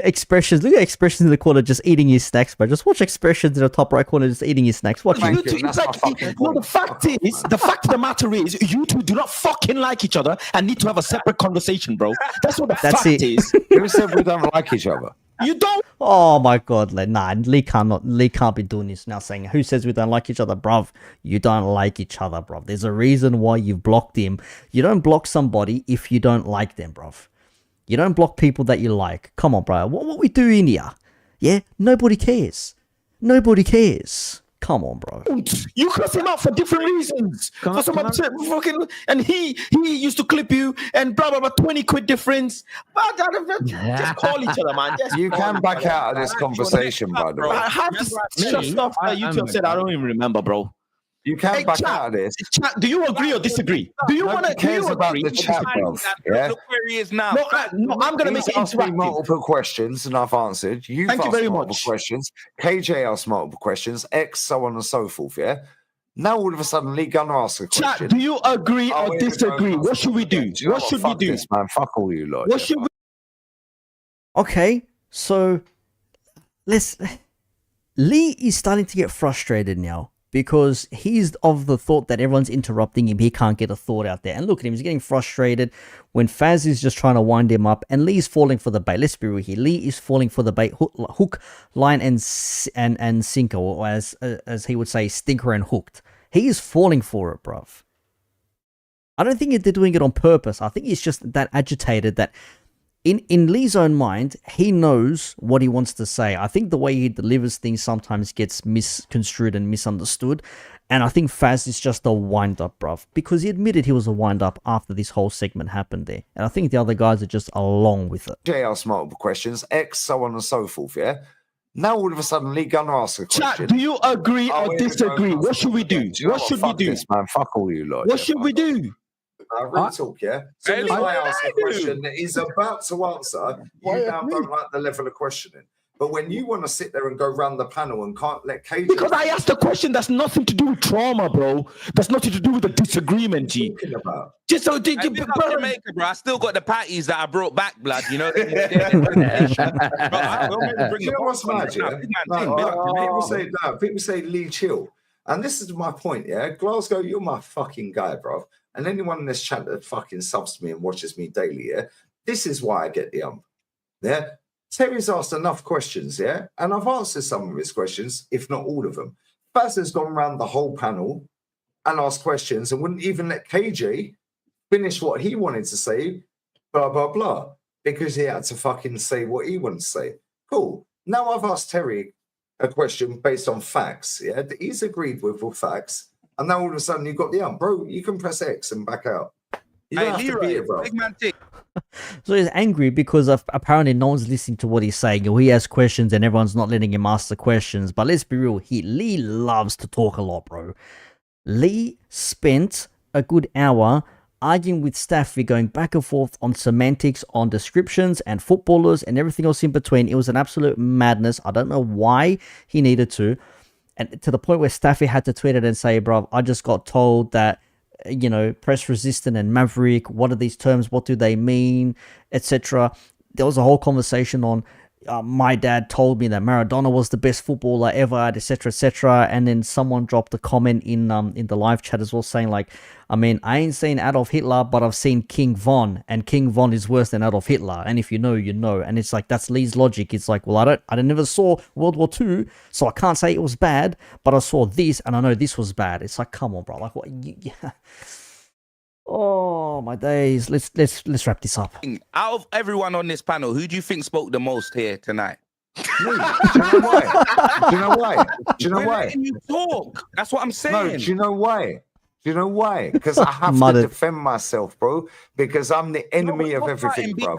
Expressions in the corner just eating his snacks, bro. Just watch Expressions in the top right corner just eating his snacks. Watch him. The fact of the matter is, you two do not fucking like each other and need to have a separate conversation, bro. That's what the fact is. Who said we don't like each other? You don't. Oh my god, Lee can't be doing this now, saying who says we don't like each other, bruv. You don't like each other, bruv. There's a reason why you've blocked him. You don't block somebody if you don't like them, bruv. You don't block people that you like. Come on, bro. What we do in here? Yeah, nobody cares. Nobody cares. Come on, bro. You cuss him out for different reasons. For some fucking, and he used to clip you and blah blah blah. 20 quid difference. Just call each other, man. You can back out of this conversation, by the way. I have to shut stuff that YouTube said. I don't even remember, bro. You can back out of this. Chat, do you agree or disagree? Do you want to cares about the chat, bro? Yeah. Look where he is now. No, I'm going to make it interactive. Multiple questions and I've answered. Thank you very much. Questions. KJ asked multiple questions. X, so on and so forth. Yeah. Now all of a sudden, Lee Gunner asks a question. Chat, do you agree or disagree? What should we do? What should we do? Man, fuck all you lot. What should we? Okay, so Lee is starting to get frustrated now, because he's of the thought that everyone's interrupting him. He can't get a thought out there. And look at him. He's getting frustrated when Faz is just trying to wind him up. And Lee's falling for the bait. Let's be real here. Lee is falling for the bait. Hook, line, and sinker. Or as he would say, stinker and hooked. He is falling for it, bruv. I don't think they're doing it on purpose. I think he's just that agitated that in Lee's own mind, he knows what he wants to say. I think the way he delivers things sometimes gets misconstrued and misunderstood. And I think Faz is just a wind-up, bruv. Because he admitted he was a wind-up after this whole segment happened there. And I think the other guys are just along with it. J asked multiple questions, X, so on and so forth, yeah? Now all of a sudden, Lee Gunner asks a question. Chat, do you agree or disagree? What should we do? What should we do? Man, fuck all you lot. What should we do? Real talk, yeah? So as I ask a question that he's about to answer, you now don't like the level of questioning. But when you want to sit there and go round the panel and can't let KJ... Because I asked a question that's nothing to do with trauma, bro. That's nothing to do with the disagreement, G. About? Just so Jamaica, bro. I still got the patties that I brought back, blood. You know. You know what's mad, people say Lee chill. And this is my point, yeah? Glasgow, you're my fucking guy, bro. And anyone in this chat that fucking subs me and watches me daily, yeah? This is why I get the ump. Yeah? Terry's asked enough questions, yeah? And I've answered some of his questions, if not all of them. Baz has gone around the whole panel and asked questions and wouldn't even let KJ finish what he wanted to say, blah, blah, blah, because he had to fucking say what he wanted to say. Cool. Now I've asked Terry a question based on facts, yeah? He's agreed with all facts. And now all of a sudden you've got the ump. Bro, you can press X and back out. You don't have to be it, bro. Big man tick. So he's angry because apparently no one's listening to what he's saying, or he has questions and everyone's not letting him ask the questions. But let's be real, Lee loves to talk a lot, bro. Lee spent a good hour arguing with Staffy, going back and forth on semantics, on descriptions and footballers and everything else in between. It was an absolute madness. I don't know why he needed to. And to the point where Staffy had to tweet it and say, bro, I just got told that, you know, press resistant and maverick, what are these terms, what do they mean, etc. There was a whole conversation on my dad told me that Maradona was the best footballer ever, etc, etc. And then someone dropped a comment in the live chat as well, saying like, I mean, I ain't seen Adolf Hitler, but I've seen King Von, and King Von is worse than Adolf Hitler. And if you know, you know. And it's like, that's Lee's logic. It's like, well, I never saw World War II, so I can't say it was bad, but I saw this and I know this was bad. It's like, come on, bro. Like, what? Yeah. Oh my days. Let's wrap this up. Out of everyone on this panel, who do you think spoke the most here tonight? Do you know why? Do you know why? Do you know We're why? letting you talk. That's what I'm saying. No, do you know why? Do you know why? Because I have to defend myself, bro. Because I'm the enemy of everything, bro.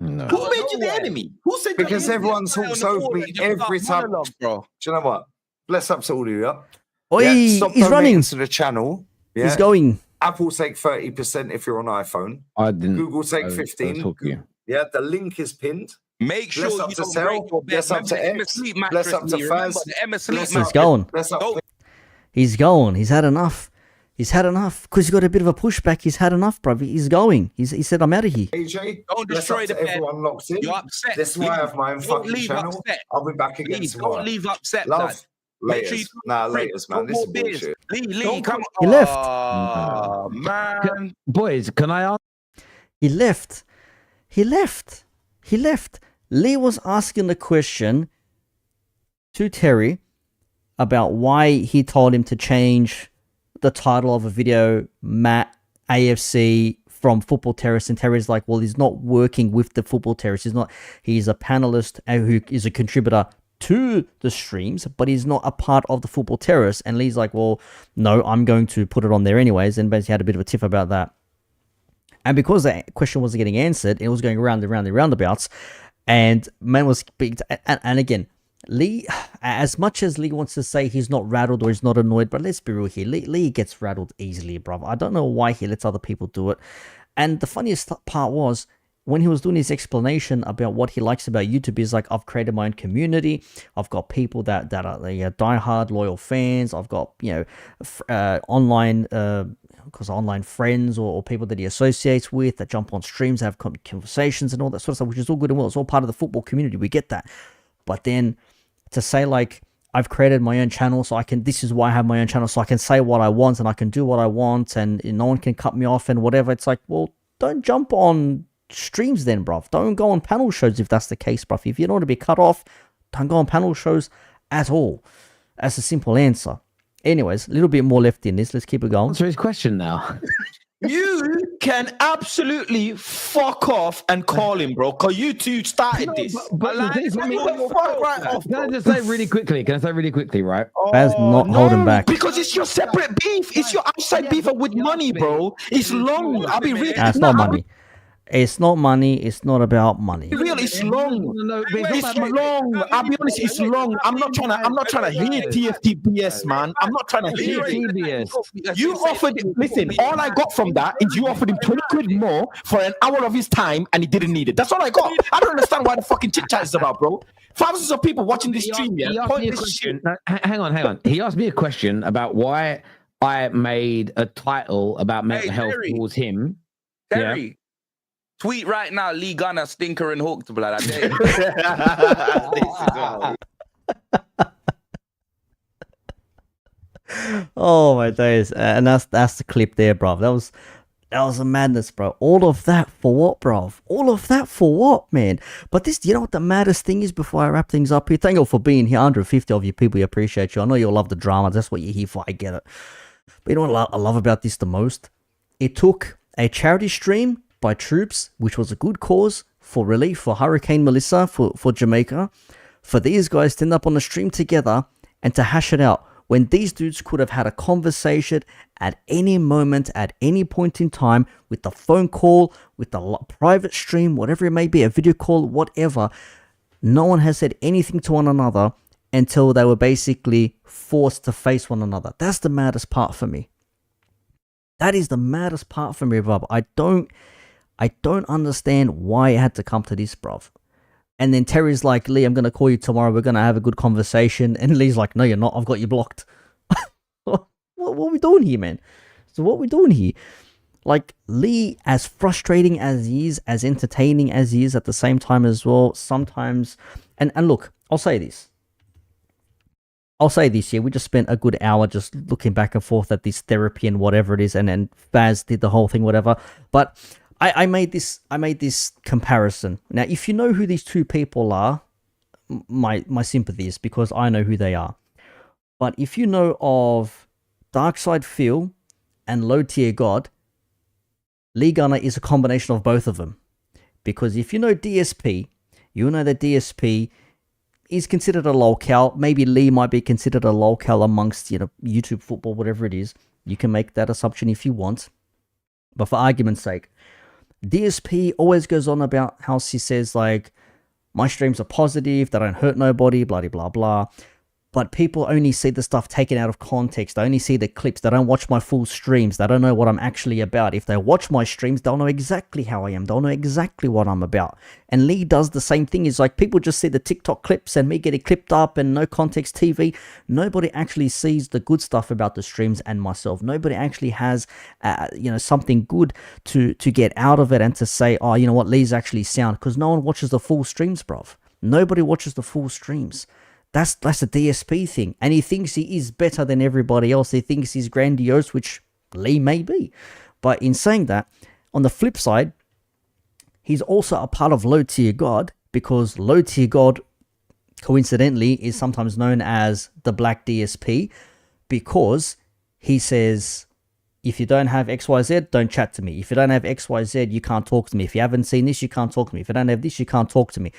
No. Who made you the enemy? Who said because everyone talks over me every time, bro. Do you know what? Bless up to all of you. Oi, yeah, stop he's running to the channel. Yeah? He's going. Apple take 30% if you're on iPhone. I didn't. Google take 15%. Yeah, the link is pinned. Make sure bless up you to don't break your bed. Bless up to X. Bless up to Faz. He's going. He's going. He's had enough. He's had enough because he got a bit of a pushback. He's had enough, bro. He's going. He said, I'm out of here. AJ, don't destroy the bed. Everyone locked in. You're upset. This is why I have my own fucking channel. Upset. I'll be back again tomorrow. Don't leave upset, love. lad. Laters. Nah, laters, man. This is bullshit. Lee, come on. He left. Oh, man. Boys, can I ask? He left. Lee was asking the question to Terry about why he told him to change the title of a video, Matt AFC from Football Terrorists, and Terry's like, well, he's not working with the Football Terrorists. He's a panelist who is a contributor to the streams, but he's not a part of the Football Terrorists. And Lee's like, well, no, I'm going to put it on there anyways, and basically had a bit of a tiff about that. And because that question wasn't getting answered, it was going around the roundabouts, and man was big. And again, Lee, as much as Lee wants to say he's not rattled or he's not annoyed, but let's be real here, Lee gets rattled easily, brother. I don't know why he lets other people do it. And the funniest part was, when he was doing his explanation about what he likes about YouTube, is like, I've created my own community. I've got people that are diehard loyal fans. I've got, online friends or people that he associates with that jump on streams, have conversations and all that sort of stuff, which is all good and well. It's all part of the football community. We get that. But then to say like, I've created my own channel, so this is why I have my own channel, so I can say what I want and I can do what I want and no one can cut me off and whatever. It's like, well, don't jump on streams then, bruv. Don't go on panel shows if that's the case, bruv. If you don't want to be cut off, don't go on panel shows at all. That's a simple answer. Anyways, a little bit more left in this. Let's keep it going. Answer his question now. You can absolutely fuck off and call him, bro, because you two started this. But can I just say really quickly? Right? Baz not holding back. Because it's your separate beef. It's your outside beef with money, bro. It's long. I'll be reading. It's not money. It's not money. It's not about money. Really, it's long. It's long. I'll be honest, it's long. I'm not trying to hear TFTBS, man. I'm not trying to hear it. You offered, listen, all I got from that is you offered him 20 quid more for an hour of his time and he didn't need it. That's all I got. I don't understand why the fucking chit chat is about, bro. Thousands of people watching this stream, yeah. He asked me a question. No, hang on. He asked me a question about why I made a title about mental health towards him. Terry, tweet right now, Lee Gunner, stinker and hooked, blood. I dare you. Oh my days. And that's the clip there, bro. That was a madness, bro. All of that for what, bro? All of that for what, man? But this, you know what the maddest thing is before I wrap things up here? Thank you all for being here. 150 of you people, we appreciate you. I know you all love the drama. That's what you're here for. I get it. But you know what I love about this the most? It took a charity stream by troops, which was a good cause for relief for Hurricane Melissa for Jamaica, for these guys to end up on the stream together and to hash it out. When these dudes could have had a conversation at any moment, at any point in time, with the phone call, with the private stream, whatever it may be, a video call, whatever. No one has said anything to one another until they were basically forced to face one another. That's the maddest part for me. That is the maddest part for me, bruv. I don't understand why it had to come to this, bruv. And then Terry's like, Lee, I'm going to call you tomorrow. We're going to have a good conversation. And Lee's like, no, you're not. I've got you blocked. what are we doing here, man? So what are we doing here? Like, Lee, as frustrating as he is, as entertaining as he is at the same time as well, sometimes... And look, I'll say this. Yeah, we just spent a good hour just looking back and forth at this therapy and whatever it is. And then Faz did the whole thing, whatever. But... I made this comparison. Now, if you know who these two people are, my sympathies, because I know who they are. But if you know of Darkside Phil and Low Tier God, Lee Gunner is a combination of both of them. Because if you know DSP, you know that DSP is considered a lolcow. Maybe Lee might be considered a lolcow amongst, YouTube football, whatever it is. You can make that assumption if you want. But for argument's sake, DSP always goes on about how she says, like, my streams are positive, they don't hurt nobody, blah, blah, blah. But people only see the stuff taken out of context. They only see the clips. They don't watch my full streams. They don't know what I'm actually about. If they watch my streams, they'll know exactly how I am. They'll know exactly what I'm about. And Lee does the same thing. It's like people just see the TikTok clips and me getting clipped up and no context TV. Nobody actually sees the good stuff about the streams and myself. Nobody actually has, something good to get out of it and to say, oh, you know what, Lee's actually sound. Because no one watches the full streams, bruv. Nobody watches the full streams. That's a DSP thing. And he thinks he is better than everybody else. He thinks he's grandiose, which Lee may be. But in saying that, on the flip side, he's also a part of Low Tier God, because Low Tier God, coincidentally, is sometimes known as the Black DSP, because he says, if you don't have XYZ, don't chat to me. If you don't have XYZ, you can't talk to me. If you haven't seen this, you can't talk to me. If you don't have this, you can't talk to me.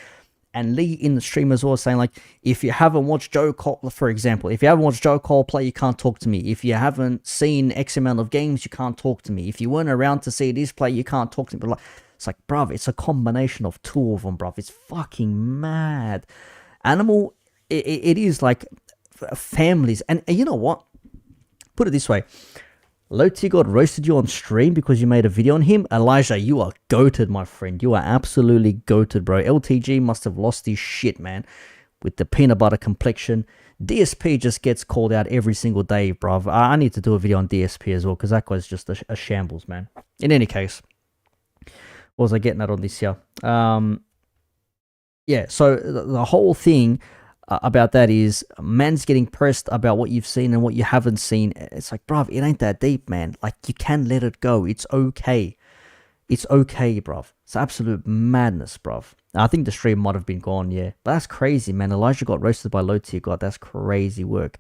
And Lee in the stream as well saying, like, if you haven't watched Joe Cole, for example, if you haven't watched Joe Cole play, you can't talk to me. If you haven't seen X amount of games, you can't talk to me. If you weren't around to see this play, you can't talk to me. But like, it's like, bruv, it's a combination of two of them, bruv. It's fucking mad. Animal, it is like families. And you know what? Put it this way. Low Tier God roasted you on stream because you made a video on him. Elijah, you are goated, my friend. You are absolutely goated, bro. LTG must have lost his shit, man, with the peanut butter complexion. DSP just gets called out every single day, bro. I need to do a video on DSP as well, because that guy's just a shambles, man. In any case, what was I getting at on this here? Yeah, so the whole thing about that is, man's getting pressed about what you've seen and what you haven't seen. It's like, bruv, it ain't that deep, man. Like, you can let it go. It's okay. It's okay, bruv. It's absolute madness, bruv. I think the stream might have been gone, yeah. But that's crazy, man. Elijah got roasted by Low Tier God. That's crazy work.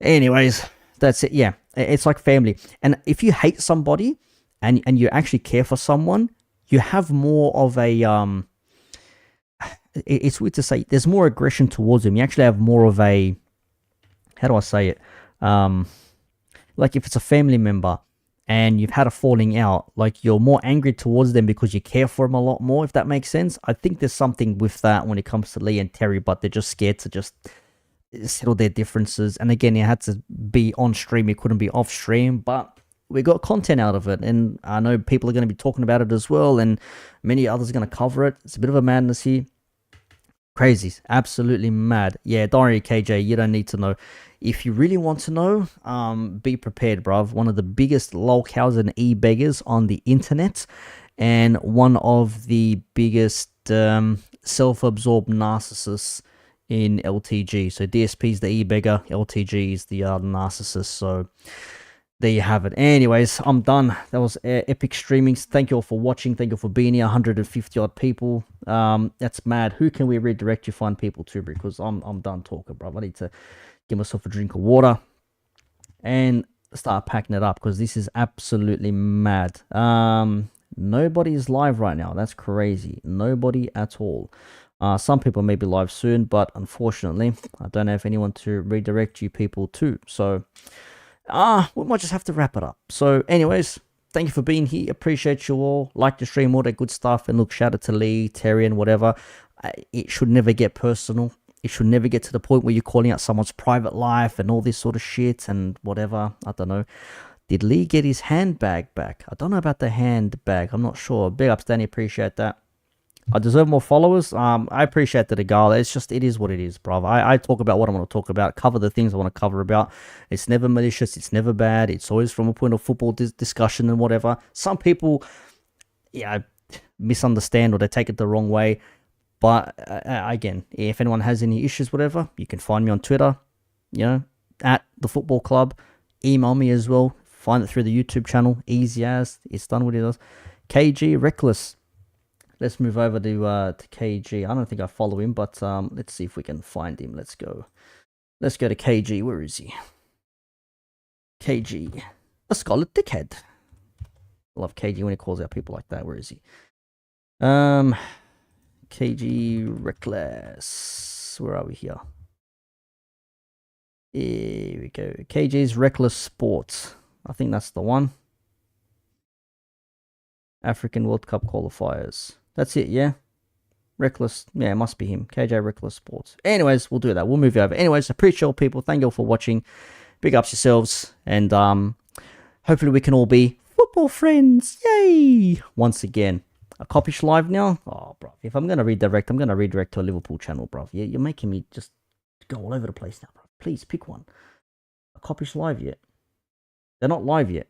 Anyways, that's it. Yeah, it's like family. And if you hate somebody and you actually care for someone, you have more of a... It's weird to say, there's more aggression towards them. You actually have more of a, how do I say it? Like if it's a family member and you've had a falling out, like you're more angry towards them because you care for them a lot more, if that makes sense. I think there's something with that when it comes to Lee and Terry, but they're just scared to just settle their differences. And again, it had to be on stream, it couldn't be off stream, but we got content out of it, and I know people are going to be talking about it as well, and many others are going to cover it. It's a bit of a madness here. Crazy, absolutely mad. Yeah, don't worry, KJ, you don't need to know. If you really want to know, be prepared, bruv. One of the biggest lolcows and e-beggars on the internet, and one of the biggest self-absorbed narcissists in LTG. So DSP is the e-beggar, LTG is the narcissist. So there you have it. Anyways, I'm done. That was epic streaming. Thank you all for watching. Thank you for being here. 150 odd people. That's mad. Who can we redirect you find people to? Because I'm done talking, bro. I need to get myself a drink of water and start packing it up, because this is absolutely mad. Nobody is live right now. That's crazy. Nobody at all. Some people may be live soon, but unfortunately, I don't have anyone to redirect you people to. So we might just have to wrap it up. So anyways, thank you for being here. Appreciate you all. Like the stream, all that good stuff. And look, shout out to Lee, Terry, and whatever. It should never get personal. It should never get to the point where you're calling out someone's private life and all this sort of shit and whatever. I don't know. Did Lee get his handbag back? I don't know about the handbag. I'm not sure. Big ups, Danny. Appreciate that. I deserve more followers. I appreciate that, Agala. It's just, it is what it is, bro. I talk about what I want to talk about, cover the things I want to cover about. It's never malicious. It's never bad. It's always from a point of football discussion and whatever. Some people, yeah, misunderstand or they take it the wrong way. But again, if anyone has any issues, whatever, you can find me on Twitter, you know, at the football club. Email me as well. Find it through the YouTube channel. Easy as. It's done what it does. KG Reckless. Let's move over to KG. I don't think I follow him, but let's see if we can find him. Let's go. Let's go to KG. Where is he? KG. A scarlet dickhead. I love KG when he calls out people like that. Where is he? KG Reckless. Where are we here? Here we go. KG's Reckless Sports. I think that's the one. African World Cup qualifiers. That's it, yeah? Reckless. Yeah, it must be him. KJ Reckless Sports. Anyways, we'll do that. We'll move over. Anyways, appreciate all people. Thank you all for watching. Big ups yourselves. And hopefully we can all be football friends. Yay! Once again. A Coppish live now? Oh, bro. If I'm going to redirect, I'm going to redirect to a Liverpool channel, bro. Yeah, you're making me just go all over the place now, bro. Please, pick one. A Coppish live yet? They're not live yet.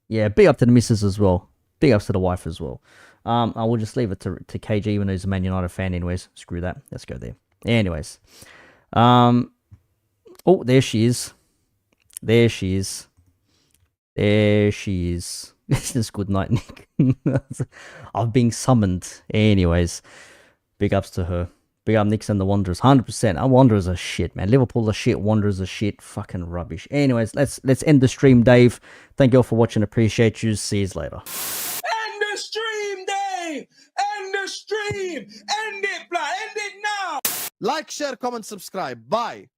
Yeah, big up to the missus as well. Big ups to the wife as well. I will just leave it to KG, even though he's a Man United fan anyways. Screw that. Let's go there. Anyways. Oh, there she is. There she is. There she is. This is good night, Nick. I'm being summoned. Anyways. Big ups to her. Big up Knicks and the Wanderers. 100%. Our Wanderers are shit, man. Liverpool are shit. Wanderers are shit. Fucking rubbish. Anyways, let's end the stream, Dave. Thank you all for watching. Appreciate you. See you later. End the stream, Dave! End the stream! End it, blah! End it now! Like, share, comment, subscribe. Bye.